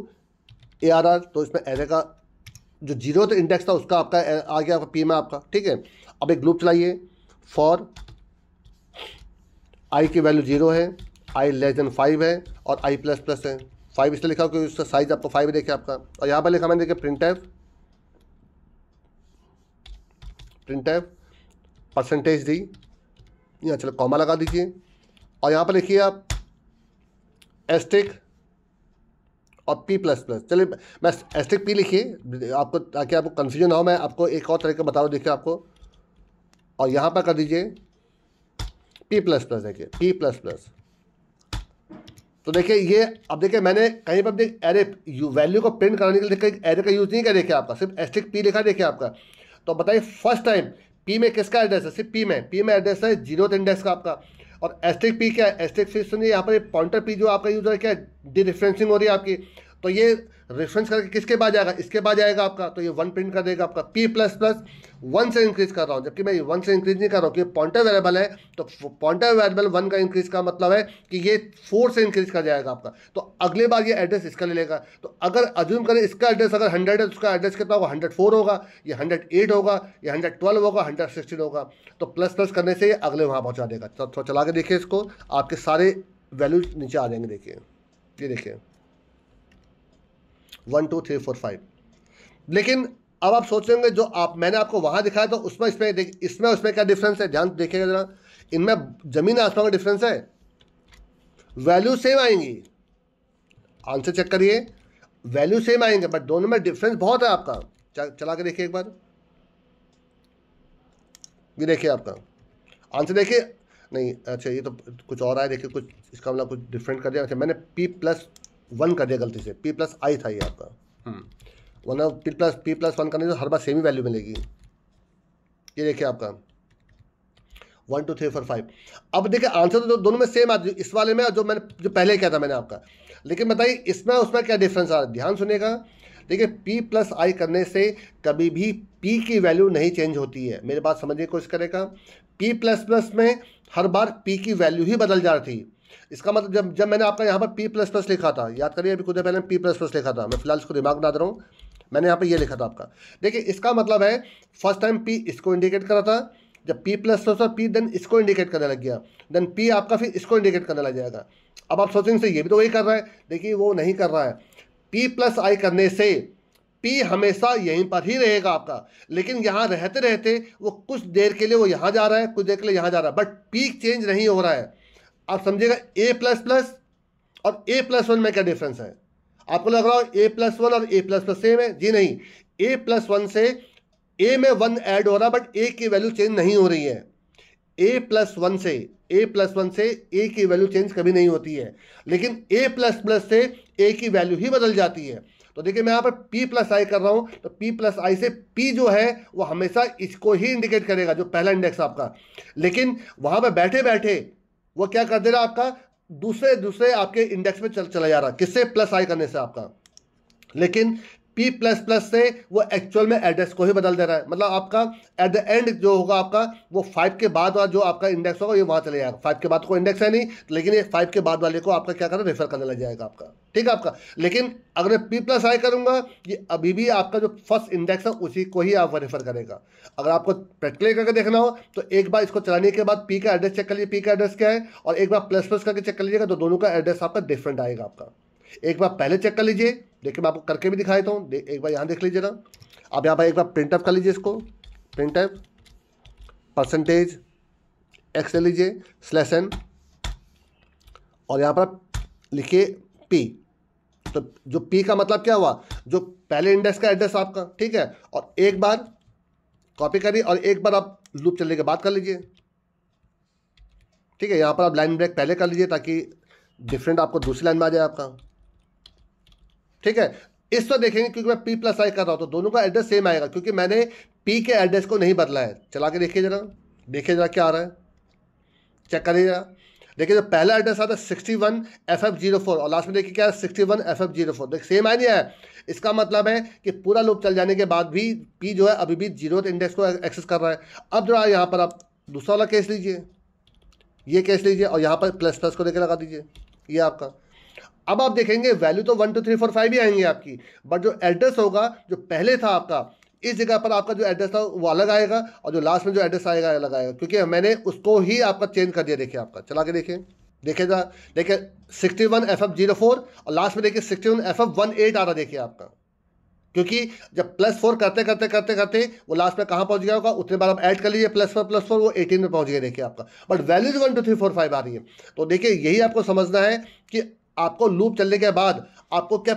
ARR। तो इसमें एरे का जो 0th इंडेक्स था उसका आपका आ गया आपका पी में आपका, ठीक है। अब एक लूप चलाइए, फॉर आई की वैल्यू 0 है, आई लेस देन 5 है और आई प्लस प्लस है। 5 इसलिए लिखा क्योंकि उसका साइज आपको 5 देखिए आपका। और यहाँ पर लिखा मैंने देखिए प्रिंटफ परसेंटेज डी, यहाँ चलो कॉमा लगा दीजिए। और यहाँ पर लिखिए आप एस्टिक और पी प्लस प्लस। चलिए मैं एस्टिक पी लिखिए आपको ताकि आपको कन्फ्यूजन हो। मैं आपको एक और तरीका बता रहा हूँ देखिए आपको। और यहाँ पर कर दीजिए पी प्लस प्लस, देखिए पी प्लस प्लस। तो देखिए ये अब देखिए मैंने कहीं पर देख एरे वैल्यू को प्रिंट कराने के लिए एरे का यूज़ नहीं किया, देखिए आपका सिर्फ एस्टिक पी लिखा देखिए आपका। तो बताइए फर्स्ट टाइम पी में किसका एड्रेस है, सिर्फ पी में एड्रेस है 0th इंडेक्स का आपका। और एस्टिक पी क्या है, एस्टिक फिर सुनिए यहाँ पर पॉइंटर पी जो आपका यूज है क्या डिफरेंसिंग हो रही है आपकी। तो ये रेफरेंस करके किसके बाद जाएगा, इसके बाद जाएगा आपका, तो ये 1 प्रिंट कर देगा आपका। p प्लस प्लस 1 से इंक्रीज कर रहा हूँ, जबकि मैं 1 से इंक्रीज नहीं कर रहा हूँ क्योंकि पॉइंटर वेरिएबल है, तो पॉइंटर वेरिएबल 1 का इंक्रीज का मतलब है कि ये 4 से इंक्रीज कर जाएगा आपका। तो अगले बार ये एड्रेस इसका ले लेगा। तो अगर अज्यूम करें इसका एड्रेस अगर 100 है तो उसका एड्रेस कितना होगा, 104 होगा, ये 108 होगा, ये 112 होगा, 116 होगा। तो प्लस प्लस करने से ये अगले वहाँ पहुँचा देगा। तो थोड़ा चला के देखिए इसको, आपके सारे वैल्यू नीचे आ जाएंगे। देखिए ये देखिए 1 2 3 4 5। लेकिन अब आप सोचेंगे जो मैंने आपको वहां दिखाया तो उसमें इसमें उसमें क्या डिफरेंस है, ध्यान देखिएगा जरा। इनमें जमीन आसमान का डिफरेंस है, वैल्यू सेम आएंगी। आंसर चेक करिए, वैल्यू सेम आएंगे बट दोनों में डिफरेंस बहुत है आपका। चला के देखिए एक बार, ये देखिए आपका आंसर देखिए। नहीं अच्छा, ये तो कुछ और आया, देखिए कुछ इसका मतलब कुछ डिफरेंट कर दिया। अच्छा मैंने p+1 कर दिया गलती से, p+i था ये आपका। वरना p+1 करने से हर बार सेम ही वैल्यू मिलेगी। ये देखिए आपका 1 2 3 4 5। अब देखिए आंसर तो दोनों में सेम आता है, इस वाले में जो पहले किया था मैंने आपका। लेकिन बताइए इसमें उसमें क्या डिफरेंस आ रहा है, ध्यान सुनिएगा। देखिए p+i करने से कभी भी p की वैल्यू नहीं चेंज होती है। मेरी बात समझने की कोशिश करेगा। p++ में हर बार p की वैल्यू ही बदल जा रही थी। इसका मतलब जब मैंने आपका यहाँ पर p++ लिखा था, याद करिए अभी कुछ देर पहले p++ लिखा था, मैं फिलहाल इसको दिमाग बना दे रहा हूँ। मैंने यहाँ पर ये लिखा था आपका। देखिए इसका मतलब है फर्स्ट टाइम p इसको इंडिकेट करा था, जब p++ और p देन इसको इंडिकेट करने लग गया, देन p आपका फिर इसको इंडिकेट करने लग जाएगा। अब आप सोचेंगे से ये भी तो वही कर रहा है, देखिए वो नहीं कर रहा है। p+i करने से p हमेशा यहीं पर ही रहेगा आपका, लेकिन यहाँ रहते रहते वो कुछ देर के लिए वो यहाँ जा रहा है, कुछ देर के लिए यहाँ जा रहा है, बट p चेंज नहीं हो रहा है। आप समझिएगा a++ और a+1 में क्या डिफरेंस है। आपको लग रहा है a+1 और a++ सेम है, जी नहीं, a+1 से a में 1 ऐड हो रहा है बट a की वैल्यू चेंज नहीं हो रही है। a+1 से a की वैल्यू चेंज कभी नहीं होती है, लेकिन a++ से a की वैल्यू ही बदल जाती है। तो देखिए मैं यहाँ पर p+i कर रहा हूँ, तो p+i से p जो है वो हमेशा इसको ही इंडिकेट करेगा, जो पहला इंडेक्स आपका। लेकिन वहाँ पर बैठे बैठे वो क्या कर दे रहा आपका, दूसरे आपके इंडेक्स में चला जा रहा, किससे, +i करने से आपका। लेकिन p++ से वो एक्चुअल में एड्रेस को ही बदल दे रहा है। मतलब आपका एट द एंड जो होगा आपका वो 5 के बाद वाला जो आपका इंडेक्स होगा ये वहाँ चले जाएगा। 5 के बाद कोई इंडेक्स है नहीं, लेकिन ये 5 के बाद वाले को आपका क्या करना, रेफर करने लग जाएगा आपका, ठीक है आपका। लेकिन अगर मैं p+i करूँगा, ये अभी भी आपका जो फर्स्ट इंडेक्स है उसी को ही आप रेफर करेगा। अगर आपको प्रैक्टिकली करके देखना हो तो एक बार इसको चलाने के बाद p का एड्रेस चेक कर लीजिए, p का एड्रेस क्या है, और एक बार ++ करके चेक कर लीजिएगा, तो दोनों का एड्रेस आपका डिफरेंट आएगा आपका। एक बार पहले चेक कर लीजिए, देखिए मैं आपको करके भी दिखाया था, एक बार यहाँ देख लीजिए ना। अब यहाँ पर एक बार प्रिंटअप कर लीजिए इसको, प्रिंटअप %x ले लीजिए /n और यहाँ पर लिखिए p। तो जो p का मतलब क्या हुआ, जो पहले इंडेक्स का एड्रेस आपका, ठीक है। और एक बार कॉपी करिए और एक बार आप लूप चलने के बाद कर लीजिए, ठीक है। यहाँ पर आप लाइन ब्रेक पहले कर लीजिए ताकि डिफरेंट आपको दूसरी लाइन में आ जाए आपका, ठीक है। इस पर देखेंगे क्योंकि मैं p+i कर रहा हूं तो दोनों का एड्रेस सेम आएगा, क्योंकि मैंने p के एड्रेस को नहीं बदला है। चला के देखिए जरा, देखिए जरा क्या आ रहा है, चेक करिए जरा। देखिए जो पहला एड्रेस आता है 61FF04 और लास्ट में देखिए क्या है 61FF04, देखिए सेम है नहीं है। इसका मतलब है कि पूरा लूप चल जाने के बाद भी p जो है अभी भी 0th इंडेक्स को एक्सेस कर रहा है। अब जरा यहाँ पर आप दूसरा वाला केस लीजिए, ये केस लीजिए और यहाँ पर ++ को लेकर लगा दीजिए, ये आपका। अब आप देखेंगे वैल्यू तो 1 2 3 4 5 ही आएंगे आपकी, बट जो एड्रेस होगा जो पहले था आपका, इस जगह पर आपका जो एड्रेस था वो अलग आएगा और जो लास्ट में जो एड्रेस आएगा अलग आएगा, क्योंकि मैंने उसको ही आपका चेंज कर दिया। देखिए आपका चला के देखिएगा, देखिए 61FF04 और लास्ट में देखिए 61FF18 आ रहा, देखिए आपका। क्योंकि जब +4 करते वो लास्ट में कहाँ पहुंच गया होगा, उतने बार आप ऐड कर लीजिए +4 वो 18 में पहुंच गया, देखिए आपका। बट वैल्यूज 1 2 3 4 5 आ रही है। तो देखिए यही आपको समझना है कि आपको लूप चलने के बाद आपको क्या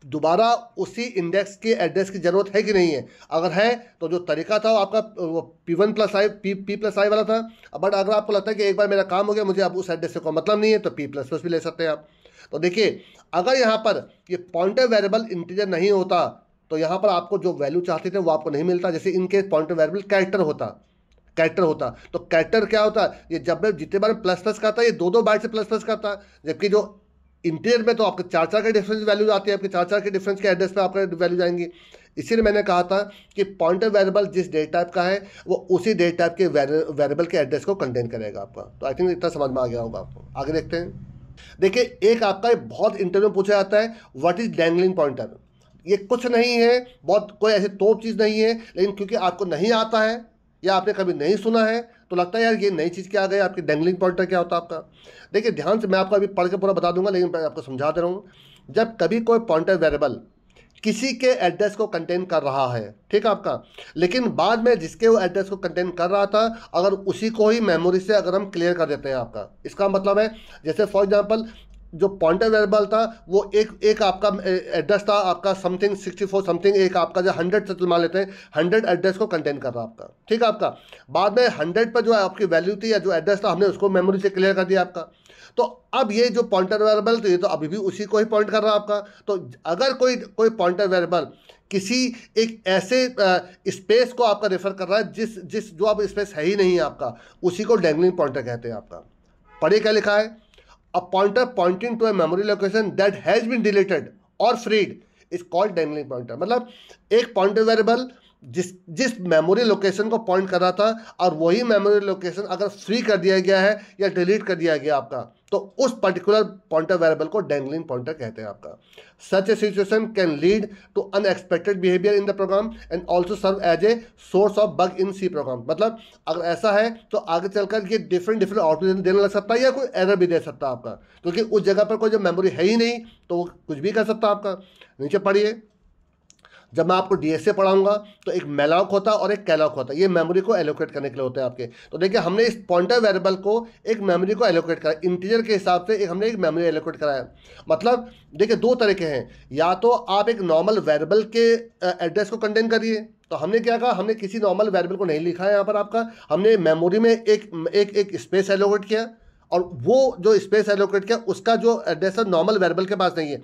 दोबारा उसी इंडेक्स के एड्रेस की जरूरत है कि नहीं है। अगर है तो जो तरीका था वो आपका p+i वाला था। बट अगर आपको लगता है कि एक बार मेरा काम हो गया, मुझे अब उस एड्रेस से कोई मतलब नहीं है, तो p++ भी ले सकते हैं आप। तो देखिए अगर यहाँ पर ये पॉइंटर वेरिएबल इंटीजर नहीं होता तो यहाँ पर आपको जो वैल्यू चाहते थे वो आपको नहीं मिलता। जैसे इनके पॉइंटर वेरिएबल कैरेक्टर होता तो कैरेक्टर क्या होता है, ये जब जितने बार ++ करता है ये 2 बाइट से ++ करता है, जबकि जो इंटीरियर में तो आपके 4 के डिफरेंस वैल्यूज आती है, आपके 4 के डिफरेंस के एड्रेस पे आपका वैल्यू जाएंगी। इसीलिए मैंने कहा था कि पॉइंटर वेरिएबल जिस डेटा टाइप का है वो उसी डेटा टाइप के वेरिएबल के एड्रेस को कंटेन करेगा आपका। तो आई थिंक इतना समझ में आ गया होगा आपको। आगे देखते हैं। देखिए, एक आपका बहुत इंटरव्यू पूछा जाता है, व्हाट इज डैंगलिंग पॉइंटर। ये कुछ नहीं है, बहुत कोई ऐसी तोप चीज़ नहीं है, लेकिन क्योंकि आपको नहीं आता है या आपने कभी नहीं सुना है तो लगता है यार ये नई चीज़ क्या आ गई, आपकी डैंगलिंग पॉइंटर क्या होता है आपका। देखिए ध्यान से, मैं आपको अभी पढ़ के पूरा बता दूंगा, लेकिन मैं आपको समझा दे रहा हूँ। जब कभी कोई पॉइंटर वेरिएबल किसी के एड्रेस को कंटेन कर रहा है, ठीक है आपका, लेकिन बाद में जिसके वो एड्रेस को कंटेन कर रहा था अगर उसी को ही मेमोरी से अगर हम क्लियर कर देते हैं आपका, इसका मतलब है जैसे फॉर एग्जांपल जो पॉइंटर वेरिएबल था वो एक आपका एड्रेस था आपका समथिंग 64 समथिंग, एक आपका जो 100 से मान लेते हैं 100 एड्रेस को कंटेन कर रहा आपका, ठीक है आपका। बाद में 100 पर जो आपकी वैल्यू थी या जो एड्रेस था हमने उसको मेमोरी से क्लियर कर दिया आपका। तो अब ये जो पॉइंटर वेरिएबल तो ये तो अभी भी उसी को ही पॉइंट कर रहा है आपका। तो अगर कोई पॉइंटर वेरिएबल किसी एक ऐसे स्पेस को आपका रेफर कर रहा है जिस जो अब स्पेस है ही नहीं है आपका, उसी को डैंगलिंग पॉइंटर कहते हैं आपका। पढ़िए क्या लिखा है, a pointer pointing to a memory location that has been deleted or freed is called dangling pointer। मतलब एक पॉइंटर वेरिएबल जिस मेमोरी लोकेशन को पॉइंट कर रहा था और वही मेमोरी लोकेशन अगर फ्री कर दिया गया है या डिलीट कर दिया गया आपका, तो उस पर्टिकुलर पॉइंटर वेरिएबल को डैंगलिंग पॉइंटर कहते हैं आपका। Such a situation can lead to unexpected behaviour in the program and also serve as a source of bug in C program. मतलब अगर ऐसा है तो आगे चलकर ये डिफरेंट आउटपुट देने लग सकता है या कोई एरर भी दे सकता है आपका, क्योंकि उस जगह पर कोई जो मेमोरी है ही नहीं तो वो कुछ भी कर सकता है आपका। नीचे पढ़िए, जब मैं आपको डीएसए पढ़ाऊंगा तो एक मेलॉक होता है और एक कैलॉक होता है, ये मेमोरी को एलोकेट करने के लिए होते हैं आपके। तो देखिए हमने इस पॉइंटर वेरिएबल को एक मेमोरी को एलोकेट करा, इंटीजर के हिसाब से हमने एक मेमोरी एलोकेट कराया। मतलब देखिए दो तरीके हैं, या तो आप एक नॉर्मल वेरिएबल के एड्रेस को कंटेन करिए, तो हमने क्या कहा, हमने किसी नॉर्मल वेरिएबल को नहीं लिखा है यहाँ पर आपका, हमने मेमोरी में एक स्पेस एलोकेट किया और वो जो स्पेस एलोकेट किया उसका जो एड्रेस है नॉर्मल वेरिएबल के पास नहीं है,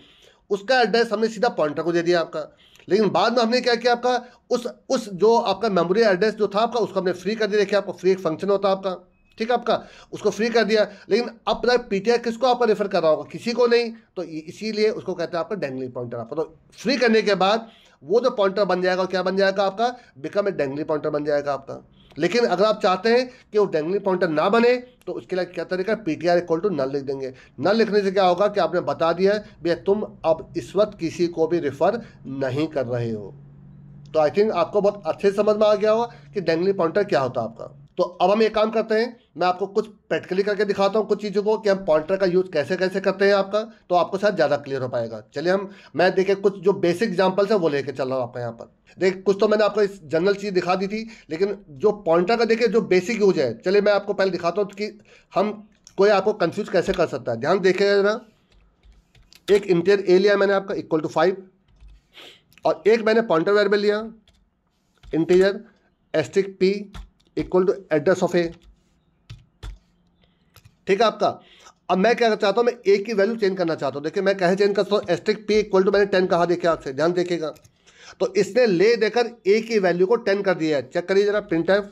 उसका एड्रेस हमने सीधा पॉइंटर को दे दिया आपका। लेकिन बाद में हमने क्या किया, आपका उस जो आपका मेमोरी एड्रेस जो था आपका उसको हमने फ्री कर दिया। देखिए आपको फ्री एक फंक्शन होता है आपका, ठीक है आपका, उसको फ्री कर दिया। लेकिन अब पता है पीटीआर किसको आपका रेफर कर रहा होगा, किसी को नहीं, तो इसीलिए उसको कहते हैं आपका डैंगलिंग पॉइंटर आपका। तो फ्री करने के बाद वो जो पॉइंटर बन जाएगा क्या बन जाएगा आपका, बिकम ए डैंगलिंग पॉइंटर बन जाएगा आपका। लेकिन अगर आप चाहते हैं कि वो डैंगलिंग पॉइंटर ना बने तो उसके लिए क्या तरीका है, पीटीआर इक्वल टू नल लिख देंगे। नल लिखने से क्या होगा कि आपने बता दिया भैया तुम अब इस वक्त किसी को भी रेफर नहीं कर रहे हो। तो आई थिंक आपको बहुत अच्छे से समझ में आ गया होगा कि डैंगलिंग पॉइंटर क्या होता है आपका। तो अब हम एक काम करते हैं, मैं आपको कुछ प्रैक्टिकली करके दिखाता हूँ कुछ चीज़ों को कि हम पॉइंटर का यूज़ कैसे कैसे करते हैं आपका, तो आपको शायद ज़्यादा क्लियर हो पाएगा। चलिए मैं देखिए कुछ जो बेसिक एग्जांपल्स है वो लेके चल रहा हूँ आपका यहाँ पर। देख कुछ तो मैंने आपको इस जनरल चीज़ दिखा दी थी, लेकिन जो पॉइंटर का देखिए जो बेसिक यूज है, चलिए मैं आपको पहले दिखाता हूँ कि हम कोई आपको कंफ्यूज कैसे कर सकता है। ध्यान देखिएगा जरा, एक इंटीजर ए लिया मैंने आपका इक्वल टू 5 और एक मैंने पॉइंटर वेरिएबल लिया integer asterisk P equal to address of A, ठीक है आपका। अब मैं क्या चाहता हूं, मैं ए की वैल्यू चेंज करना चाहता हूं। देखिए मैं कैसे चेंज करता हूं, एस्ट्रिक पी इक्वल टू मैंने 10 कहा, देखिए आपसे ध्यान देखिएगा, तो इसने ले देकर ए की वैल्यू को 10 कर दिया है। चेक करिए जरा, प्रिंटफ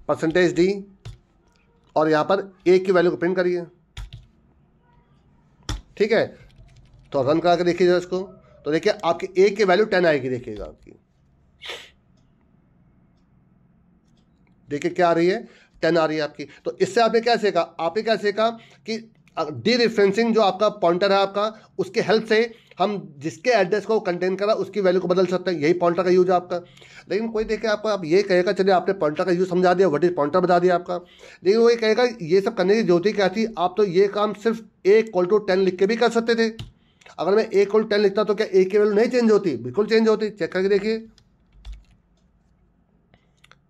परसेंटेज डी और यहां पर ए की वैल्यू को प्रिंट करिए, ठीक है। तो रन करा के देखिएगा इसको, तो देखिए आपकी ए की वैल्यू 10 आएगी, देखिएगा आपकी, देखिए क्या आ रही है, 10 आ रही है आपकी। तो इससे आपने क्या सीखा, आपने क्या सीखा कि डी रेफरेंसिंग जो आपका पॉइंटर है आपका, उसके हेल्प से हम जिसके एड्रेस को कंटेन करा उसकी वैल्यू को बदल सकते हैं। यही पॉइंटर का यूज है आपका। लेकिन कोई देखे आपको आप ये कहेगा चलिए आपने पॉइंटर का यूज समझा दिया, व्हाट इज पॉइंटर बता दिया आपका, लेकिन वो ये कहेगा ये सब करने की जरूरत ही क्या थी, आप तो ये काम सिर्फ ए इक्वल टू 10 लिख के भी कर सकते थे। अगर मैं ए इक्वल टू 10 लिखता तो क्या ए की वैल्यू नहीं चेंज होती, बिल्कुल चेंज होती। चेक करके देखिए,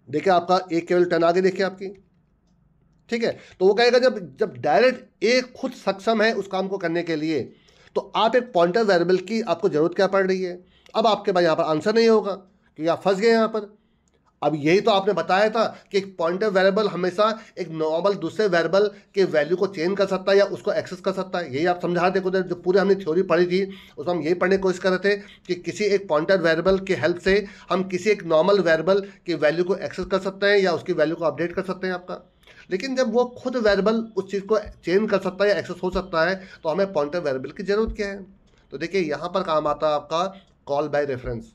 देखिए आपका ए की वैल्यू 10 आगे देखिए आपकी, ठीक है। तो वो कहेगा जब डायरेक्ट ए खुद सक्षम है उस काम को करने के लिए, तो आप एक पॉइंटर वेरिएबल की आपको जरूरत क्या पड़ रही है। अब आपके पास यहाँ पर आंसर नहीं होगा क्योंकि आप फंस गए यहाँ पर। अब यही तो आपने बताया था कि एक पॉइंटर वेरिएबल हमेशा एक नॉर्मल दूसरे वेरिएबल के वैल्यू को चेंज कर सकता है या उसको एक्सेस कर सकता है। यही आप समझा रहे थे, जो पूरे हमने थ्योरी पढ़ी थी उसमें हम यही पढ़ने की कोशिश कर रहे थे कि किसी एक पॉइंटर वेरिएबल की हेल्प से हम किसी एक नॉर्मल वेरिएबल की वैल्यू को एक्सेस कर सकते हैं या उसकी वैल्यू को अपडेट कर सकते हैं आपका। लेकिन जब वो खुद वेरिएबल उस चीज़ को चेंज कर सकता है या एक्सेस हो सकता है, तो हमें पॉइंटर वेरिएबल की ज़रूरत क्या है? तो देखिए यहाँ पर काम आता है आपका कॉल बाय रेफरेंस।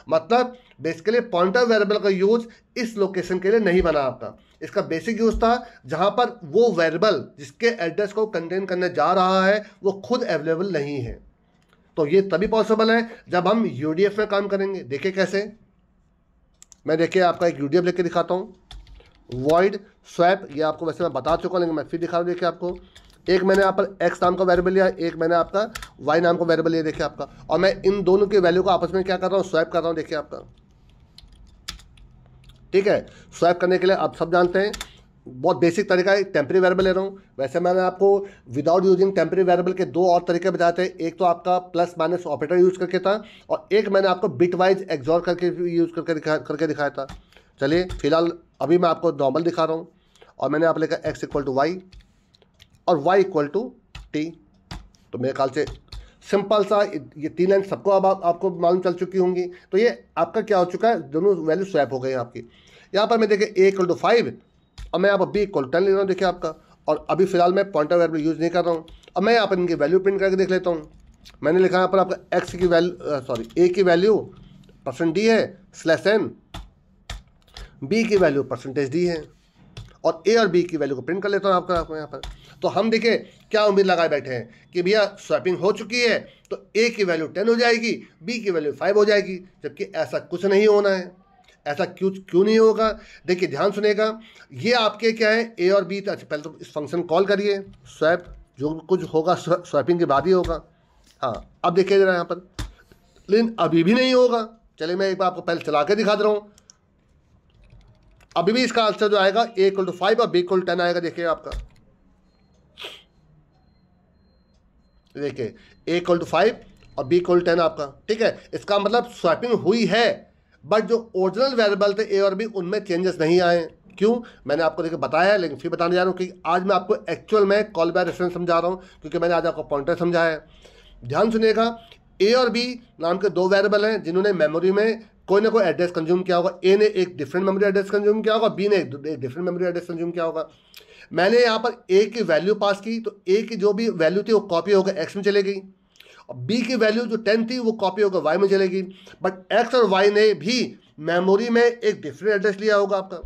मतलब बेसिकली पॉइंटर वेरिएबल का यूज इस लोकेशन के लिए नहीं बना आपका। इसका बेसिक यूज था जहां पर वो वेरिएबल जिसके एड्रेस को कंटेन करने जा रहा है वो खुद अवेलेबल नहीं है। तो ये तभी पॉसिबल है जब हम यूडीएफ में काम करेंगे। देखिए कैसे, मैं देखिए आपका एक यूडीएफ लेके दिखाता हूँ। वॉइड स्वैप, ये आपको वैसे मैं बता चुका हूँ लेकिन मैं फिर दिखा रहा हूँ। देखिए आपको एक मैंने यहाँ पर एक्स नाम का वेरिएबल लिया, एक मैंने आपका वाई नाम का वेरिएबल लिया, देखिए आपका, और मैं इन दोनों की वैल्यू को आपस में क्या कर रहा हूँ, स्वैप कर रहा हूँ। देखिए आपका, ठीक है। स्वैप करने के लिए आप सब जानते हैं बहुत बेसिक तरीका है, टेम्परेरी वेरिएबल ले रहा हूँ। वैसे मैंने आपको विदाउट यूजिंग टेम्परेरी वेरिएबल के दो और तरीके बताए थे। एक तो आपका प्लस माइनस ऑपरेटर यूज करके था, और एक मैंने आपको बिट वाइज एक्सॉर करके यूज करके दिखाया था। चलिए फिलहाल अभी मैं आपको नॉर्मल दिखा रहा हूँ, और मैंने आप लिखा एक्स इक्वल टू वाई और y इक्वल टू टी। तो मेरे ख्याल से सिंपल सा ये तीन लाइन सबको अब आपको मालूम चल चुकी होंगी। तो ये आपका क्या हो चुका है, दोनों वैल्यू स्वैप हो गई आपकी। यहाँ पर मैं देखिए a इक्वल टू 5 और मैं यहाँ पर b इक्वल 10 ले रहा हूँ, देखिए आपका। और अभी फिलहाल मैं पॉइंटर वेरिएबल यूज़ नहीं कर रहा हूँ। अब मैं यहाँ पर इनकी वैल्यू प्रिंट करके देख लेता हूँ। मैंने लिखा यहाँ पर आपका x की वैल्यू a की वैल्यू %d है /n, b की वैल्यू %d है, और a और b की वैल्यू को प्रिंट कर लेता हूँ आपको यहाँ पर। तो हम देखिए क्या उम्मीद लगाए बैठे हैं कि भैया स्वैपिंग हो चुकी है तो a की वैल्यू 10 हो जाएगी, b की वैल्यू 5 हो जाएगी, जबकि ऐसा कुछ नहीं होना है। ऐसा क्यों नहीं होगा? देखिए ध्यान सुनेगा, ये आपके क्या है a और b। अच्छा पहले तो इस फंक्शन कॉल करिए, स्वैप जो कुछ होगा स्वैपिंग के बाद ही होगा। हाँ अब देखिए जरा यहाँ पर, लेकिन अभी भी नहीं होगा। चलिए मैं एक बार आपको पहले चला के दिखा दे रहा हूँ। अभी भी इसका आंसर जो आएगा a इक्वल टू 5 और b इक्वल 10 आएगा। देखिए आपका, देखिए a इक्वल टू 5 और b इक्वल 10 आपका, ठीक है। इसका मतलब स्वैपिंग हुई है, बट जो ओरिजिनल वेरिएबल थे a और b उनमें चेंजेस नहीं आए। क्यों? मैंने आपको देखिए बताया, लेकिन फिर बताने जा रहा हूँ कि आज मैं आपको एक्चुअल में कॉल बाय रेफरेंस समझा रहा हूँ, क्योंकि मैंने आज आपको पॉइंटर समझाया है। ध्यान सुनिएगा, a और b नाम के दो वेरिएबल हैं जिन्होंने मेमोरी में कोई ना कोई एड्रेस कंज्यूम किया होगा। a ने एक डिफरेंट मेमोरी एड्रेस कंज्यूम किया होगा, b ने एक डिफरेंट मेमोरी एड्रेस कंज्यूम किया होगा। मैंने यहाँ पर a की वैल्यू पास की, तो a की जो भी वैल्यू थी वो कॉपी होकर x में चले गई, और b की वैल्यू जो 10 थी वो कॉपी होकर y में चलेगी। बट x और y ने भी मेमोरी में एक डिफरेंट एड्रेस लिया होगा आपका।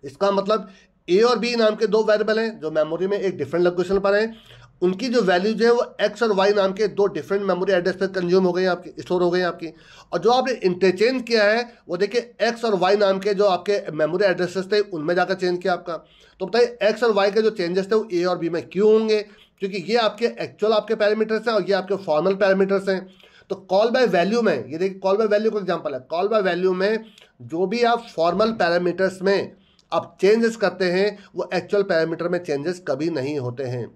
इसका मतलब a और b नाम के दो वेरिएबल हैं जो मेमोरी में एक डिफरेंट लोकेशन पर हैं, उनकी जो वैल्यूज है वो x और y नाम के दो डिफरेंट मेमोरी एड्रेस पर कंज्यूम हो गई आपकी, स्टोर हो गई आपकी। और जो आपने इंटरचेंज किया है वो देखिए x और y नाम के जो आपके मेमोरी एड्रेसेस थे उनमें जाकर चेंज किया आपका। तो बताइए x और y के जो चेंजेस थे वो a और b में क्यों होंगे? क्योंकि ये आपके एक्चुअल आपके पैरामीटर्स हैं और ये आपके फॉर्मल पैरामीटर्स हैं। तो कॉल बाय वैल्यू में, ये देखिए कॉल बाय वैल्यू का एग्जांपल है। कॉल बाय वैल्यू में जो भी आप फॉर्मल पैरामीटर्स में आप चेंजेस करते हैं वो एक्चुअल पैरामीटर में चेंजेस कभी नहीं होते हैं।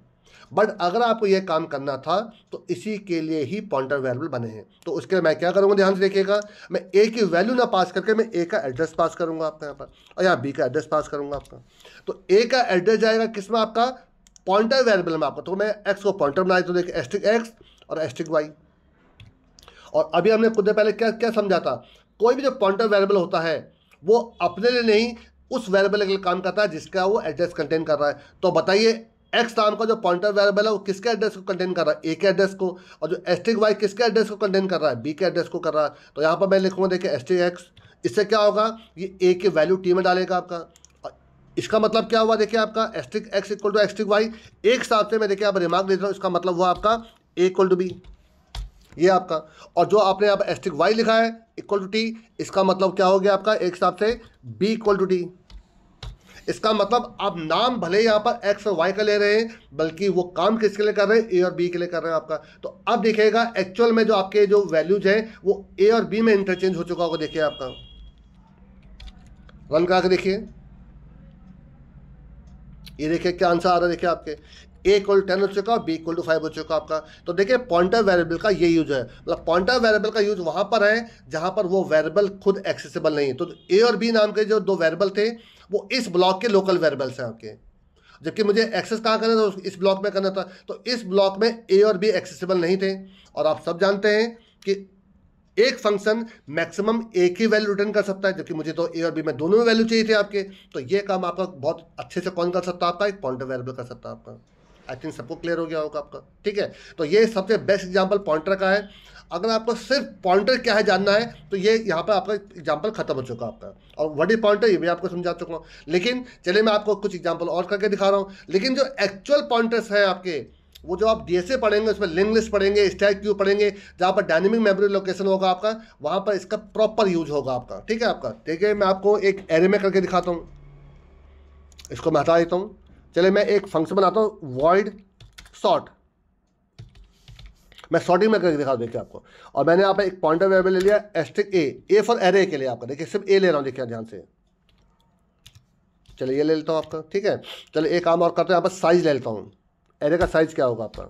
बट अगर आपको यह काम करना था तो इसी के लिए ही पॉइंटर वेरिएबल बने हैं। तो उसके लिए मैं क्या करूंगा, ध्यान से देखिएगा, मैं a की वैल्यू ना पास करके मैं a का एड्रेस पास करूंगा आपका यहाँ पर, और यहाँ b का एड्रेस पास करूंगा आपका। तो a का एड्रेस जाएगा किस में, आपका पॉइंटर वेरिएबल में आपका। तो मैं x को पॉइंटर बनाया, तो देखिए एस्ट्रिक x और एस्ट्रिक y। और अभी हमने खुद पहले क्या क्या समझा था, कोई भी जो पॉइंटर वेरिएबल होता है वो अपने लिए नहीं उस वेरिएबल के लिए काम करता है जिसका वो एड्रेस कंटेन कर रहा है। तो बताइए x नाम का जो पॉइंटर वेरिएबल है वो किसके एड्रेस को कंटेन कर रहा है, a के एड्रेस को, और जो एस्ट्रिक y किसके एड्रेस को कंटेन कर रहा है, b के एड्रेस को कर रहा है। तो यहाँ पर मैं लिखूंगा देखिए एस्ट्रिक x, इससे क्या होगा, ये a की वैल्यू t में डालेगा आपका। और इसका मतलब क्या हुआ, देखिए आपका asterisk x equal to asterisk y, एक हिसाब से मैं देखिए आप रिमार्क दे रहा हूँ, इसका मतलब हुआ आपका a इक्वल टू b, ये आपका। और जो आपने यहाँ पर एस्ट्रिक y लिखा है इक्वल टू t, इसका मतलब क्या हो गया आपका, एक हिसाब से b इक्वल टू t। इसका मतलब आप नाम भले यहाँ पर x और y का ले रहे हैं, बल्कि वो काम किसके लिए कर रहे हैं, a और b के लिए कर रहे हैं आपका। तो अब देखिएगा एक्चुअल में जो आपके जो वैल्यूज हैं वो a और b में इंटरचेंज हो चुका होगा। देखिए आपका रन करा के देखिए, ये देखिए क्या आंसर आ रहा है, देखिए आपके a इक्वल 10 हो चुका, b इक्वल टू 5 हो चुका आपका। तो देखिए पॉइंटर वेरिएबल का ये यूज है, मतलब पॉइंटर वेरिएबल का यूज वहां पर है जहां पर वो वेरिएबल खुद एक्सेसिबल नहीं है। तो a और b नाम के जो दो वेरिएबल थे वो इस ब्लॉक के लोकल वेरिएबल्स हैं आपके, जबकि मुझे एक्सेस कहाँ करना था, इस ब्लॉक में करना था। तो इस ब्लॉक में a और b एक्सेसिबल नहीं थे, और आप सब जानते हैं कि एक फंक्शन मैक्सिमम एक ही वैल्यू रिटर्न कर सकता है, जबकि मुझे तो ए और बी में दोनों में वैल्यू चाहिए थे आपके, तो ये काम आपका बहुत अच्छे से कौन कर सकता है, आपका एक पॉइंटर वेरिएबल कर सकता है आपका। आई थिंक सबको क्लियर हो गया होगा आपका, ठीक है। तो ये सबसे बेस्ट एग्जांपल पॉइंटर का है। अगर आपको सिर्फ पॉइंटर क्या है जानना है तो ये यहाँ पर आपका एग्जांपल खत्म हो चुका आपका, और व्हाट इज पॉइंटर ये भी आपको समझा चुका हूँ। लेकिन चलिए मैं आपको कुछ एग्जांपल और करके दिखा रहा हूँ। लेकिन जो एक्चुअल पॉइंटर्स हैं आपके, वो जो आप डीएसए पढ़ेंगे उसमें लिंक लिस्ट पढ़ेंगे, स्टैक क्यू पढ़ेंगे, जहाँ पर डायनेमिक मेमोरी लोकेशन होगा आपका, वहाँ पर इसका प्रॉपर यूज होगा आपका, ठीक है आपका। देखिए मैं आपको एक एरे में करके दिखाता हूँ, इसको मैं हटा देता हूँ। चलिए मैं एक फंक्शन बनाता हूँ, वॉइड सॉर्ट, मैं सॉर्टिंग में करके दिखा दूँ देखिए आपको। और मैंने यहाँ पर एक पॉइंटर वेरिएबल ले लिया एस्ट्रिक ए फॉर एरे के लिए आपका, देखिए सिर्फ ए ले रहा हूँ, देखिए ध्यान से। चलिए ये ले लेता हूँ आपका, ठीक है। चलिए एक काम और करते हैं, यहाँ पर साइज ले लेता हूँ, एरे का साइज क्या होगा आपका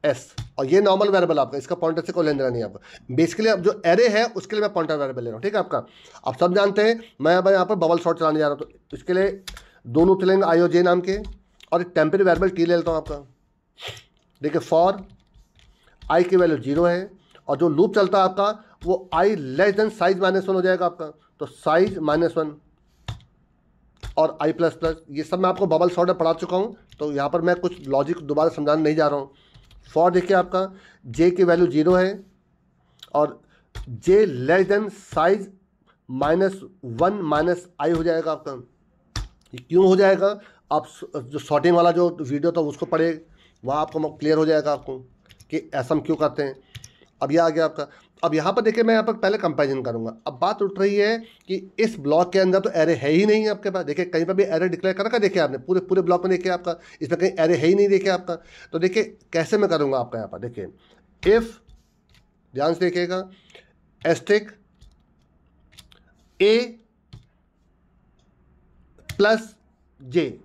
एस, और ये नॉर्मल वेरिएबल आपका, इसका पॉइंटर से कोई लेना देना नहीं आपका। बेसिकली अब जो एरे है उसके लिए मैं पॉइंटर वेरिएबल ले रहा हूँ, ठीक है आपका। आप सब जानते हैं मैं अब यहाँ पर बबल सॉर्ट चलाने जा रहा हूँ, तो इसके लिए दो लूप चलेंगे आई और जे नाम के, और एक टेम्परेरी वेरिएबल टी ले लेता हूँ आपका। देखिए फॉर आई की वैल्यू 0 है, और जो लूप चलता है आपका वो आई लेस देन साइज -1 हो जाएगा आपका, तो साइज -1 और आई प्लस प्लस, ये सब मैं आपको बबल सॉर्ट में पढ़ा चुका हूँ, तो यहाँ पर मैं कुछ लॉजिक दोबारा समझाने नहीं जा रहा हूँ। फॉर देखिए आपका जे की वैल्यू 0 है, और जे लेस देन साइज -1 -i हो जाएगा आपका। ये क्यों हो जाएगा, आप जो सॉर्टिंग वाला जो वीडियो था उसको पढ़े, वहाँ आपको क्लियर हो जाएगा आपको कि ऐसा हम क्यों करते हैं। अब ये आ गया आपका। अब यहाँ पर देखिए मैं यहाँ पर पहले कंपैरिजन करूँगा। अब बात उठ रही है कि इस ब्लॉक के अंदर तो एरे है ही नहीं आपके पास, देखिए कहीं पर भी एरे डिक्लेयर कर रखा, देखिए आपने पूरे पूरे ब्लॉक में देखिए आपका इसमें कहीं एरे है ही नहीं, देखिए आपका। तो देखिए कैसे मैं करूँगा आपका, यहाँ पर देखिए इफ़, ध्यान से देखिएगा, एस्टिक ए प्लस जे,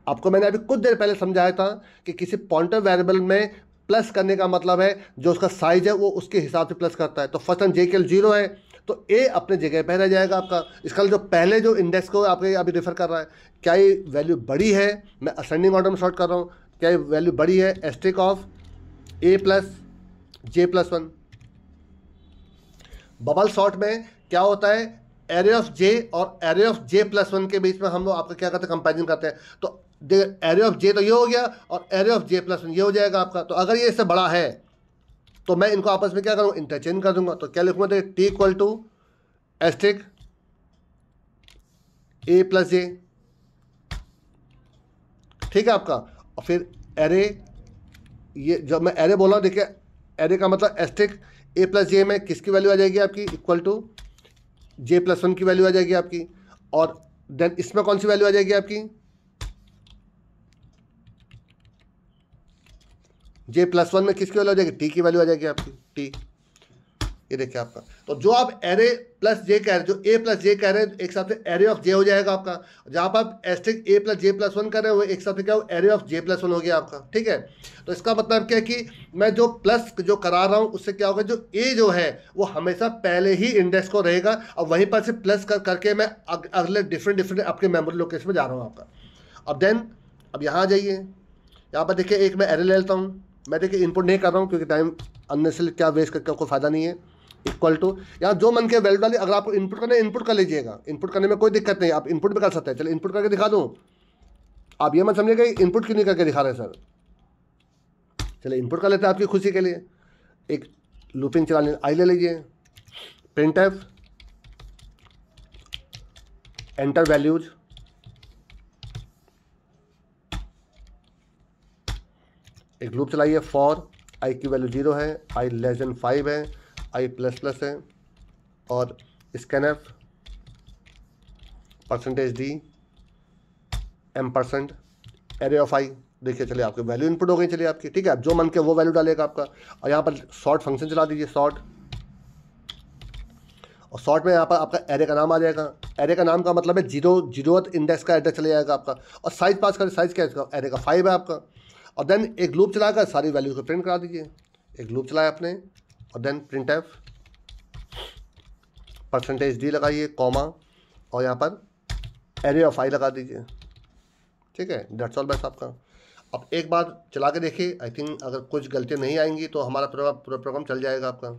आपको मैंने अभी कुछ देर पहले समझाया था कि किसी पॉइंटर वेरिएबल में प्लस करने का मतलब है जो उसका साइज है वो उसके हिसाब से प्लस करता है। तो फर्स्ट टाइम जे के 0 है तो ए अपने जगह पर रह जाएगा आपका। इसका जो पहले जो इंडेक्स को आपके अभी रेफर कर रहा है, क्या ये वैल्यू बड़ी है, मैं असेंडिंग ऑर्डर में शॉर्ट कर रहा हूँ, क्या ये वैल्यू बड़ी है asterisk of A plus J plus 1। Bubble sort में क्या होता है, एरे ऑफ जे और एरे ऑफ जे प्लस 1 के बीच में हम लोग आपका क्या करते हैं, कंपेरिजन करते हैं। तो एरे ऑफ जे तो ये हो गया और एरे ऑफ जे प्लस 1 ये हो जाएगा आपका। तो अगर ये इससे बड़ा है तो मैं इनको आपस में क्या करूँगा, इंटरचेंज कर दूंगा। तो क्या लिखूंगा, देखिए T equal to asterisk A plus J, ठीक है आपका। और फिर एरे, ये जब मैं एरे बोला देखिए एरे का मतलब एस्ट्रिक ए प्लस जे में किसकी वैल्यू आ जाएगी आपकी, इक्वल टू जे प्लस 1 की वैल्यू आ जाएगी आपकी। और देन इसमें कौन सी वैल्यू आ जाएगी आपकी, जे प्लस 1 में किसकी वैल्यू आ जाएगी, टी की वैल्यू आ जाएगी आपकी, टी। ये देखिए आपका, तो जो आप एरे प्लस जे कह रहे, जो ए प्लस जे कह रहे हैं, एक साथ एरे ऑफ जे हो जाएगा आपका। जहाँ पर आप asterisk A plus J plus 1 कर रहे हो, एक साथ क्या हो, एरे ऑफ जे प्लस 1 हो गया आपका, ठीक है। तो इसका मतलब क्या है कि मैं जो प्लस जो करा रहा हूँ उससे क्या होगा, जो ए जो है वो हमेशा पहले ही इंडेक्स को रहेगा, और वहीं पर से प्लस करके मैं अगले डिफरेंट आपके मेमोरी लोकेशन में जा रहा हूँ आपका। अब देन अब यहाँ जाइए, यहाँ पर देखिए एक मैं एरे ले लेता हूँ, मैं देखिए इनपुट नहीं कर रहा हूँ क्योंकि टाइम अननेसेसरी क्या वेस्ट करके कोई फायदा नहीं है। इक्वल टू यहाँ जो मन के वैल्यू डाली, अगर आपको इनपुट करना है इनपुट कर लीजिएगा, इनपुट करने में कोई दिक्कत नहीं, आप इनपुट भी कर सकते हैं। चलिए इनपुट करके दिखा दूँ, आप ये मत समझिएगा इनपुट क्यों नहीं करके दिखा रहे सर। चलिए इनपुट कर लेते हैं आपकी खुशी के लिए। एक लूपिंग चला लें, आई ले लीजिए, प्रिंटफ एंटर वैल्यूज, एक लूप चलाइए, फॉर आई की वैल्यू 0 है, आई लेस देन 5 है, आई प्लस प्लस है, और scanf %d m% array of I. देखिए चलिए आपकी वैल्यू इनपुट हो गई, चलिए आपकी, ठीक है। आप जो मन के वो वैल्यू डालेगा आपका। और यहाँ पर सॉर्ट फंक्शन चला दीजिए, सॉर्ट, और सॉर्ट में यहाँ पर आपका एरे का नाम आ जाएगा। एरे का नाम का मतलब है 0th इंडेक्स का एड्रेस चले जाएगा आपका। और साइज पास करें, साइज क्या है इसका, एरे का 5 है आपका। और देन एक लूप चलाकर सारी वैल्यू को प्रिंट करा दीजिए। एक लूप चलाया आपने, और देन printf %d लगाइए, कॉमा, और यहाँ पर एरे ऑफ आई लगा दीजिए, ठीक है। दैट्स ऑल बस आपका। अब एक बार चला के देखिए, आई थिंक अगर कुछ गलतियाँ नहीं आएंगी तो हमारा पूरा प्रोग्राम चल जाएगा आपका।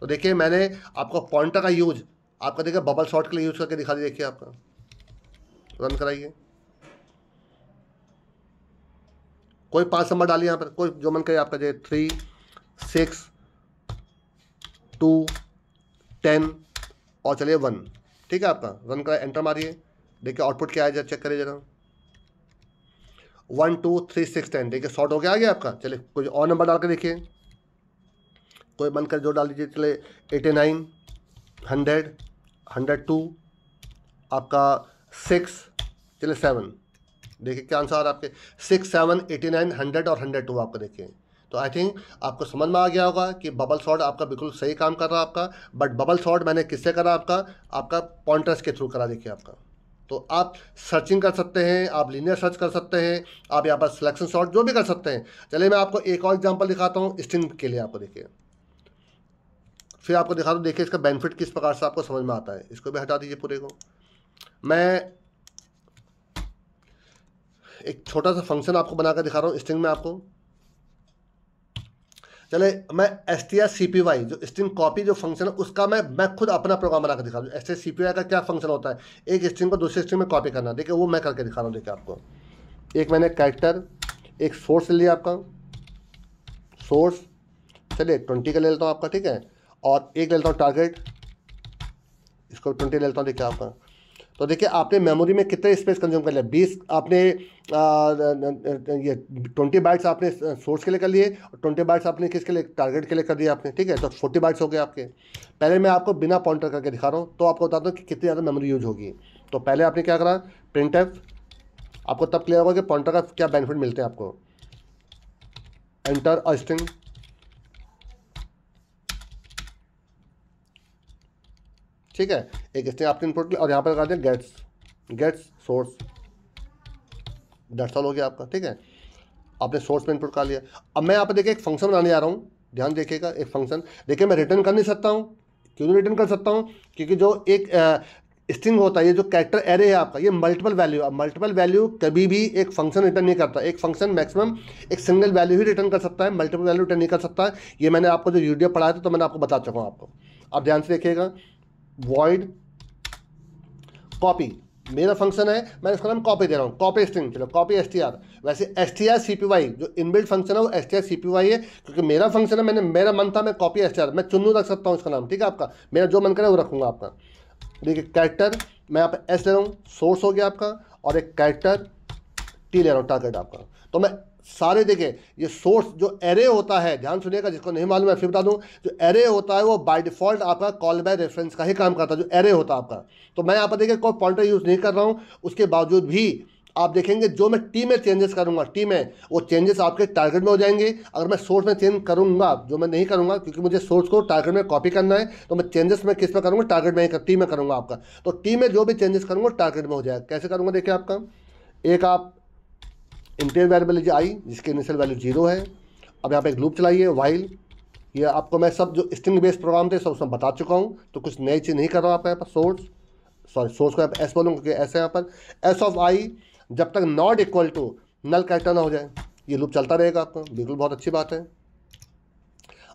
तो देखिए मैंने आपको पॉइंटर का यूज आपका देखिए बबल शॉट के लिए यूज करके दिखा दिया। देखिए आपका रन कराइए, कोई 5 नंबर डालिए यहाँ पर, कोई जो मन करे आपका, जो 3 6 2 10 और चलिए 1, ठीक है आपका। रन करा, एंटर मारिए, देखिए आउटपुट क्या है जरा चेक करिए जरा। 1 2 3 6 10, देखिए शॉर्ट हो गया, आ गया आपका। चलिए कुछ और नंबर डाल के देखिए, कोई मन कर जो डाल दीजिए, चले 89 100 102 आपका 6, चलिए 7, देखिए क्या आंसर आपके 6 7 89 100 और 102 आपका। देखिए तो आई थिंक आपको समझ में आ गया होगा कि बबल शॉट आपका बिल्कुल सही काम कर रहा है आपका। बट बबल शॉट मैंने किससे करा, आपका पॉइंटर्स के थ्रू करा। देखिए आपका, तो आप सर्चिंग कर सकते हैं, आप लीनियर सर्च कर सकते हैं, आप यहाँ पर सिलेक्शन शॉट जो भी कर सकते हैं। चलिए मैं आपको एक और एग्जांपल दिखाता हूँ स्ट्रिंग के लिए आपको। देखिए फिर आपको दिखा दूँ, देखिए इसका बेनिफिट किस प्रकार से आपको समझ में आता है। इसको भी हटा दीजिए पूरे को। मैं एक छोटा सा फंक्शन आपको बनाकर दिखा रहा हूँ स्ट्रिंग में आपको। चले मैं str_cpy जो स्ट्रिंग कॉपी जो फंक्शन है उसका मैं खुद अपना प्रोग्राम बनाकर दिखा रहा हूँ। str_cpy का क्या फंक्शन होता है, एक स्ट्रिंग को दूसरे स्ट्रिंग में कॉपी करना। देखिए वो मैं करके दिखा रहा हूँ। देखिए आपको एक मैंने कैरेक्टर एक सोर्स ले लिया आपका, सोर्स चलिए 20 का ले लेता हूँ आपका, ठीक है। और एक ले लेता हूँ टारगेट, इसको 20 ले लेता हूँ। देखिए आपका, तो देखिए आपने मेमोरी में कितने स्पेस कंज्यूम कर लिया, 20 आपने ये 20 बाइट्स आपने सोर्स के लिए कर लिए और 20 बाइट्स आपने किसके लिए, टारगेट के लिए कर दिया आपने, ठीक है। तो 40 बाइट्स हो गए आपके। पहले मैं आपको बिना पॉइंटर करके दिखा रहा हूँ तो आपको बताता हूँ कि कितनी ज़्यादा मेमोरी यूज होगी। तो पहले आपने क्या करा, printf, आपको तब क्लियर होगा कि पॉइंटर का क्या बेनिफिट मिलते हैं आपको। एंटर अ स्ट्रिंग, ठीक है, एक स्ट्रिंग आपने इनपुट और यहाँ पर कर दें गेट्स सोर्स, दैट्स ऑल हो गया आपका, ठीक है। आपने सोर्स में इनपुट कर लिया। अब मैं यहाँ पर देखिए एक फंक्शन बनाने जा रहा हूँ, ध्यान देखिएगा। एक फंक्शन देखिए मैं रिटर्न कर नहीं सकता हूँ, क्यों नहीं रिटर्न कर सकता हूँ, क्योंकि जो एक स्ट्रिंग होता है, ये जो कैरेक्टर एरे है आपका, ये मल्टीपल वैल्यू, अब मल्टीपल वैल्यू कभी भी एक फंक्शन रिटर्न नहीं करता। एक फंक्शन मैक्सिमम एक सिंगल वैल्यू ही रिटर्न कर सकता है, मल्टीपल वैल्यू रिटर्न नहीं कर सकता। ये मैंने आपको जो वीडियो पढ़ाया था तो मैंने आपको बता चुका हूँ आपको। अब ध्यान से देखिएगा, वॉइड कॉपी मेरा फंक्शन है, मैं इसका नाम कॉपी दे रहा हूँ, कॉपी स्ट्रिंग, चलो कॉपी str। वैसे str_cpy जो इनबिल्ट फंक्शन है वो str_cpy है, क्योंकि मेरा फंक्शन है, मेरा मन था मैं कॉपी str, मैं चुन्नू रख सकता हूँ इसका नाम, ठीक है आपका, मेरा जो मन करे वो रखूँगा आपका। देखिए कैरेक्टर मैं यहाँ पे s ले रहा हूँ, सोर्स हो गया आपका, और एक कैरेक्टर t ले रहा हूँ, टारगेट आपका। तो मैं सारे देखिए ये सोर्स जो एरे होता है, ध्यान सुनिएगा, जिसको नहीं मालूम है फिर बता दूं, जो एरे होता है वो बाय डिफॉल्ट आपका कॉल बाय रेफरेंस का ही काम करता है, जो एरे होता है आपका। तो मैं यहाँ पर देखिए कोई पॉइंटर यूज़ नहीं कर रहा हूँ, उसके बावजूद भी आप देखेंगे जो मैं टी में चेंजेस करूंगा, टी में वो चेंजेस आपके टारगेट में हो जाएंगे। अगर मैं सोर्स में चेंज करूंगा, जो मैं नहीं करूंगा क्योंकि मुझे सोर्स को टारगेट में कॉपी करना है, तो मैं चेंजेस में किस में करूंगा, टारगेट में टी में करूंगा आपका। तो टी में जो भी चेंजेस करूंगा टारगेट में हो जाएगा। कैसे करूंगा देखिए आपका, एक आप इंटीरियर वेरिएबल लीजिए आई, जिसकी इनिशियल वैल्यू 0 है। अब यहाँ पे एक लूप चलाइए वाइल, ये आपको मैं सब जो स्ट्रिंग बेस्ड प्रोग्राम थे सब उसमें बता चुका हूँ, तो कुछ नई चीज़ नहीं कर रहा हूँ। आपका यहाँ पर सोर्स को आप एस बोलूँगा क्योंकि ऐसे यहाँ पर एस ऑफ आई जब तक not equal to null character ना हो जाए, ये लूप चलता रहेगा आपका, बिल्कुल बहुत अच्छी बात है।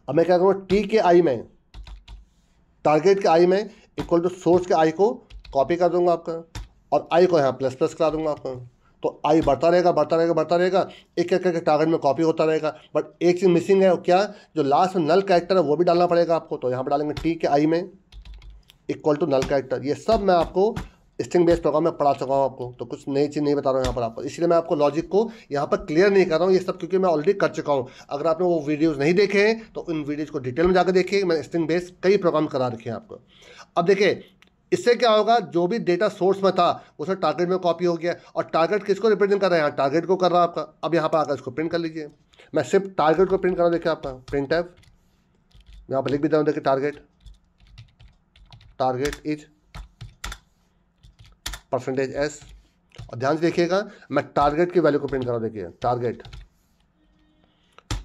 अब मैं क्या करूँगा, टी के आई में, टारगेट के आई में इक्वल टू सोर्स के आई को कॉपी कर दूंगा आपका, और आई को यहाँ प्लस प्लस करा दूंगा आपका। तो आई बढ़ता रहेगा बढ़ता रहेगा बढ़ता रहेगा, एक एक करके टारगेट में कॉपी होता रहेगा। बट एक चीज़ मिसिंग है, क्या, जो लास्ट में नल कैरेक्टर है वो भी डालना पड़ेगा आपको। तो यहाँ पर डालेंगे टी के आई में इक्वल टू नल कैरेक्टर। ये सब मैं आपको स्ट्रिंग बेस्ड प्रोग्राम में पढ़ा चुका हूँ आपको, तो कुछ नई चीज़ नहीं बता रहा हूँ यहाँ पर आपको, इसलिए मैं आपको लॉजिक को यहाँ पर क्लियर नहीं कर रहा हूँ ये सब, क्योंकि मैं ऑलरेडी कर चुका हूँ। अगर आपने वो वीडियोज़ नहीं देखे हैं तो उन वीडियोज़ को डिटेल में जाकर देखिए, मैं स्ट्रिंग बेस्ड कई प्रोग्राम करा रखे हैं आपको। अब देखिए इससे क्या होगा, जो भी डेटा सोर्स में था उसे टारगेट में कॉपी हो गया, और टारगेट किसको रिप्रेजेंट कर रहा है, यहाँ टारगेट को कर रहा है आपका। अब यहाँ पर आकर इसको प्रिंट कर लीजिए, मैं सिर्फ टारगेट को प्रिंट कर रहा हूँ। देखिए आपका printf, यहाँ पर लिख भी देता हूँ, देखिए टारगेट इज %s, और ध्यान से देखिएगा मैं टारगेट की वैल्यू को प्रिंट कर रहा हूँ। देखिए टारगेट।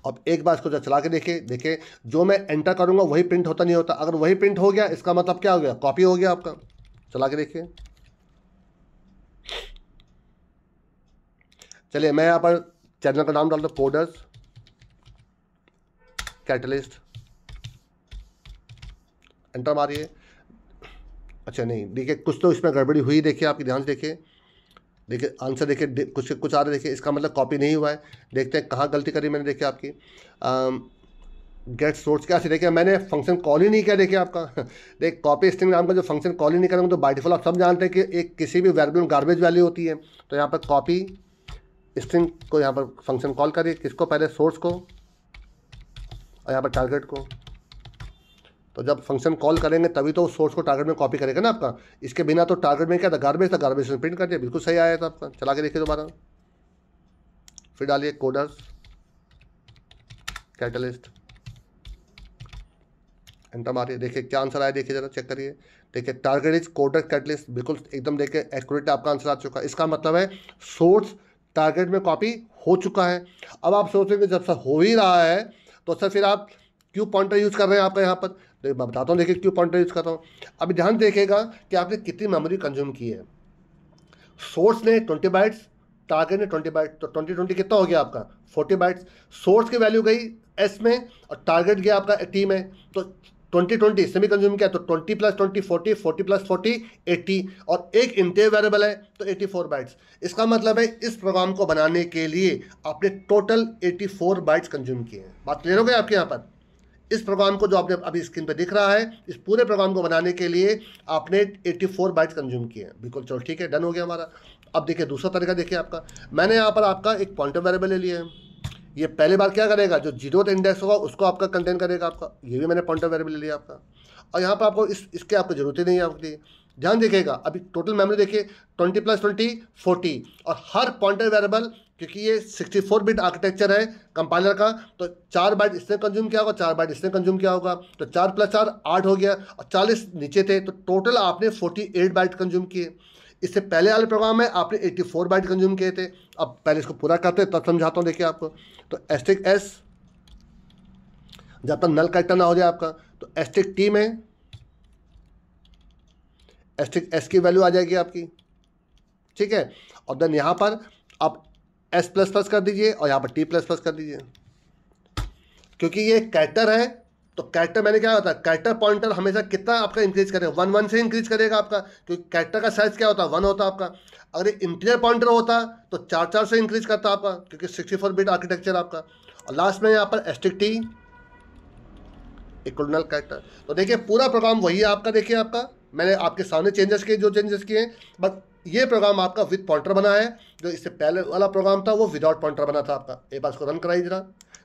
अब एक बार इसको जब चला के देखिए जो मैं एंटर करूंगा वही प्रिंट होता नहीं होता। अगर वही प्रिंट हो गया इसका मतलब क्या हो गया, कॉपी हो गया आपका। चला के देखिए, चलिए मैं यहाँ पर चैनल का नाम डालता हूँ कोडर्स कैटलिस्ट, एंटर मारिए। अच्छा नहीं, देखिए कुछ तो इसमें गड़बड़ी हुई, देखिए आपकी ध्यान से देखिए, देखिए आंसर देखिए कुछ कुछ आ रहा है, देखिए इसका मतलब कॉपी नहीं हुआ है। देखते हैं कहाँ गलती करी मैंने, देखिए आपकी गेट सोर्स क्या से, देखिए मैंने फंक्शन कॉल ही नहीं किया, देखिए आपका देख कॉपी स्ट्रिंग नाम का जो फंक्शन कॉल ही नहीं करेंगे तो बाय डिफॉल्ट आप सब जानते हैं कि एक किसी भी वेरिएबल में गार्बेज वैल्यू होती है। तो यहाँ पर कॉपी स्ट्रिंग को यहाँ पर फंक्शन कॉल करिए, किसको, पहले सोर्स को और यहाँ पर टारगेट को। तो जब फंक्शन कॉल करेंगे तभी तो सोर्स को टारगेट में कॉपी करेगा ना आपका, इसके बिना तो टारगेट में क्या था, गार्बेज था, गार्बेज में प्रिंट कर दिया, बिल्कुल सही आया था आपका। चला के देखिए दोबारा, फिर डालिए कोडर्स कैटलिस्ट, एंटर मारिए, देखिए क्या आंसर आया, देखिए जरा चेक करिए। देखिए टारगेट इज कोडर कैटलिस्ट, बिल्कुल एकदम देखिए एक्यूरेट आपका आंसर आ चुका है। इसका मतलब है सोर्स टारगेट में कॉपी हो चुका है। अब आप सोचेंगे जब सर हो ही रहा है तो सर फिर आप क्यों पॉइंटर यूज़ कर रहे हैं आपका यहाँ पर, तो मैं बताता हूँ देखिए क्यों पॉइंटर यूज़ कर रहा हूँ। अभी ध्यान देखिएगा कि आपने कितनी मेमोरी कंज्यूम की है। सोर्स ने 20 बाइट्स, टारगेट ने 20 बाइट, तो 20 कितना हो गया आपका 40 बाइट्स। सोर्स की वैल्यू गई एस में और टारगेट गया आपका टी में, तो 20 इससे भी कंज्यूम किया, तो 20 + 20 40, 40 + 40 80, और एक इंटीजर वेरिएबल है तो 84 बाइट्स। इसका मतलब है इस प्रोग्राम को बनाने के लिए आपने टोटल 84 बाइट्स कंज्यूम किए हैं। बात क्लियर हो गई आपके यहाँ पर। इस प्रोग्राम को जो आपने अभी स्क्रीन पर दिख रहा है, इस पूरे प्रोग्राम को बनाने के लिए आपने 84 बाइट्स कंज्यूम किए हैं। बिल्कुल, चलो ठीक है, डन हो गया हमारा। अब देखिए दूसरा तरीका देखिए आपका, मैंने यहाँ पर आपका एक पॉइंटर वेरिएबल ले लिया है। ये पहले बार क्या करेगा, जो 0th इंडेक्स होगा उसको आपका कंटेन करेगा आपका, ये भी मैंने पॉइंटर वेरिएबल ले लिया आपका। और यहाँ पर आपको इसके आपको जरूरत ही नहीं है आपकी। ध्यान देखिएगा, अभी टोटल मेमोरी देखिए 20 + 20 40, और हर पॉइंटर वेरिएबल, क्योंकि ये 64 बिट आर्किटेक्चर है कंपाइलर का, तो 4 बाइट इसने कंज्यूम किया होगा, 4 बाइट इसने कंज्यूम किया होगा, तो 4 + 4 8 हो गया, और 40 नीचे थे, तो टोटल आपने 48 बाइट कंज्यूम किए। इससे पहले वाले प्रोग्राम में आपने 84 बाइट कंज्यूम किए थे। अब पहले इसको पूरा करते हैं तब समझाता हूँ, देखिए आपको। तो एस्टिक एस, जब तक नल कैरेक्टर ना हो जाए आपका, तो एस्टिक टी में एस्टिक एस की वैल्यू आ जाएगी आपकी, ठीक है। और देन यहाँ पर आप S++ कर दीजिए और यहाँ पर T++ कर दीजिए, क्योंकि ये कैरेक्टर है। तो कैरेक्टर मैंने क्या होता है, कैरेक्टर पॉइंटर हमेशा कितना आपका इंक्रीज करेगा, 1 1 से इंक्रीज करेगा आपका, क्योंकि कैरेक्टर का साइज क्या होता है 1 होता है आपका। अगर ये इंटीजर पॉइंटर होता तो 4 4 से इंक्रीज करता आपका, क्योंकि 64 बिट आर्किटेक्चर आपका। और लास्ट में यहाँ पर asterisk T equal null character. तो देखिए पूरा प्रोग्राम वही है आपका, देखिए आपका मैंने आपके सामने चेंजेस किए, जो चेंजेस किए हैं, बट ये प्रोग्राम आपका विद पॉइंटर बना है। जो इससे पहले वाला प्रोग्राम था वो विदाउट पॉइंटर बना था आपका। एक बार इसको रन कराइए जरा,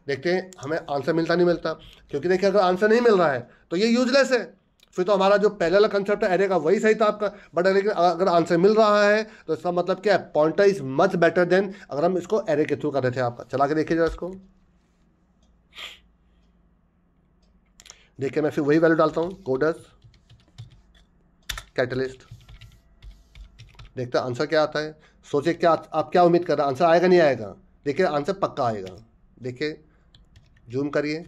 देखते हैं हमें आंसर मिलता नहीं मिलता। क्योंकि देखिए अगर आंसर नहीं मिल रहा है तो ये यूजलेस है, फिर तो हमारा जो पहले वाला कंसेप्ट है एरे का वही सही था आपका। बट लेकिन अगर आंसर मिल रहा है तो इसका मतलब क्या है, pointer is much better than अगर हम इसको एरे के थ्रू कर रहे थे आपका। चला के देखिए जरा इसको, देखिए मैं फिर वही वैल्यू डालता हूँ, कोडर्स कैटलिस्ट, देखते हैं आंसर क्या आता है। सोचिए क्या आप क्या उम्मीद कर रहे हैं, आंसर आएगा नहीं आएगा। देखिए आंसर पक्का आएगा, देखिए जूम करिए,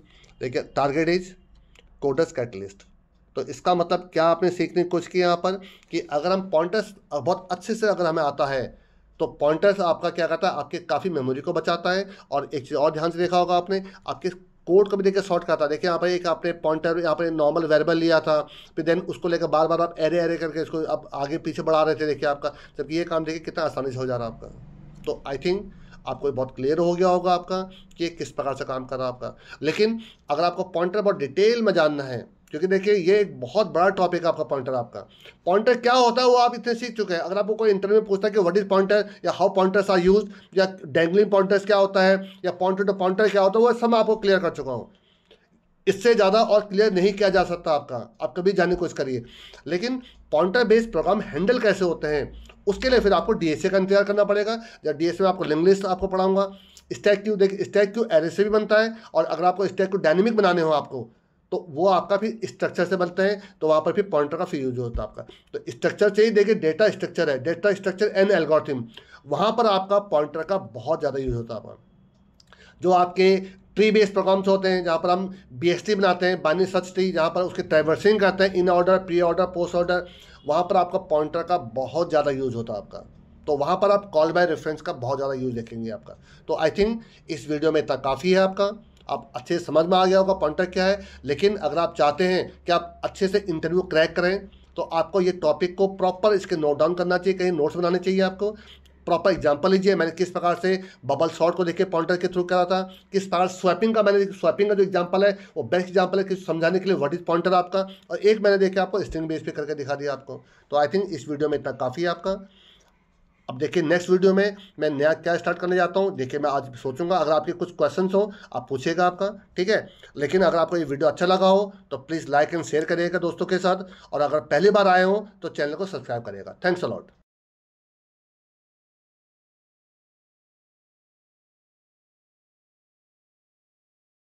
देखिए टारगेट इज कोडर्स कैटलिस्ट। तो इसका मतलब क्या आपने सीखने की कोशिश की यहाँ पर, कि अगर हम पॉइंटर्स बहुत अच्छे से अगर हमें आता है तो पॉइंटर्स आपका क्या करता है, आपके काफ़ी मेमोरी को बचाता है। और एक चीज़ और ध्यान से देखा होगा आपने, आपके कोड को भी देखिए शॉर्ट करता है। देखिए यहाँ पर एक आपने पॉइंटर यहाँ पर नॉर्मल वेरिएबल लिया था, फिर देन उसको लेकर बार बार आप एरे एरे करके इसको आप आगे पीछे बढ़ा रहे थे, देखिए आपका। जबकि ये काम देखिए कितना आसानी से हो जा रहा है आपका। तो आई थिंक आपको बहुत क्लियर हो गया होगा आपका कि किस प्रकार से काम कर रहा है आपका। लेकिन अगर आपको पॉइंटर बहुत डिटेल में जानना है, क्योंकि देखिए ये एक बहुत बड़ा टॉपिक है आपका पॉइंटर। आपका पॉइंटर क्या होता है वो आप इतने सीख चुके हैं। अगर आपको कोई इंटरव्यू में पूछता है कि व्हाट इज पॉइंटर, या हाउ पॉइंटर्स आर यूज्ड, या डैंगलिंग पॉइंटर्स क्या होता है, या पॉइंटर टू पॉइंटर क्या होता है, वो सब मैं आपको क्लियर कर चुका हूँ। इससे ज़्यादा और क्लियर नहीं किया जा सकता आपका, आप कभी जानने की कोशिश करिए। लेकिन पॉइंटर बेस्ड प्रोग्राम हैंडल कैसे होते हैं उसके लिए फिर आपको डीएसए का इंतजार करना पड़ेगा। या डीएसए में आपको लिंक लिस्ट आपको पढ़ाऊंगा। स्टैक क्यू, देखिए स्टैक क्यू एरे से भी बनता है, और अगर आपको स्टैक क्यू डायनेमिक बनाने हो आपको, तो वो आपका फिर स्ट्रक्चर से बनते हैं, तो वहाँ पर फिर पॉइंटर का फिर यूज होता है आपका। तो स्ट्रक्चर चाहिए, देखिए डेटा स्ट्रक्चर है, डेटा स्ट्रक्चर एंड एल्गोरिथम, वहाँ पर आपका पॉइंटर का बहुत ज़्यादा यूज होता है आपका। जो आपके ट्री बेस्ड प्रोग्राम्स होते हैं, जहाँ पर हम बीएसटी बनाते हैं, बाइनरी सर्च ट्री, जहाँ पर उसके ट्रैवर्सिंग करते हैं, in order, pre order, post order, वहाँ पर आपका पॉइंटर का बहुत ज़्यादा यूज़ होता है आपका। तो वहाँ पर आप कॉल बाय रेफरेंस का बहुत ज़्यादा यूज़ देखेंगे आपका। तो आई थिंक इस वीडियो में इतना काफ़ी है आपका। आप अच्छे से समझ में आ गया होगा पॉइंटर क्या है। लेकिन अगर आप चाहते हैं कि आप अच्छे से इंटरव्यू क्रैक करें तो आपको ये टॉपिक को प्रॉपर इसके नोट डाउन करना चाहिए, कहीं नोट्स बनाने चाहिए आपको। प्रॉपर एग्जांपल लीजिए, मैंने किस प्रकार से बबल शॉट को देखिए पॉइंटर के थ्रू करा था, किस प्रकार स्वैपिंग का, मैंने स्वैपिंग का जो एग्जांपल है वो बेस्ट एग्जांपल है कि समझाने के लिए व्हाट इज पॉइंटर आपका। और एक मैंने देखिए आपको स्ट्रिंग बेस पे करके दिखा दिया आपको। तो आई थिंक इस वीडियो में इतना काफ़ी है आपका। अब देखिए नेक्स्ट वीडियो में मैं नया क्या स्टार्ट करने जाता हूँ। देखिए मैं आज सोचूंगा, अगर आपके कुछ क्वेश्चंस हो आप पूछिएगा आपका, ठीक है। लेकिन अगर आपको ये वीडियो अच्छा लगा हो तो प्लीज़ लाइक एंड शेयर करिएगा दोस्तों के साथ, और अगर पहली बार आए हो तो चैनल को सब्सक्राइब करिएगा। Thanks a lot.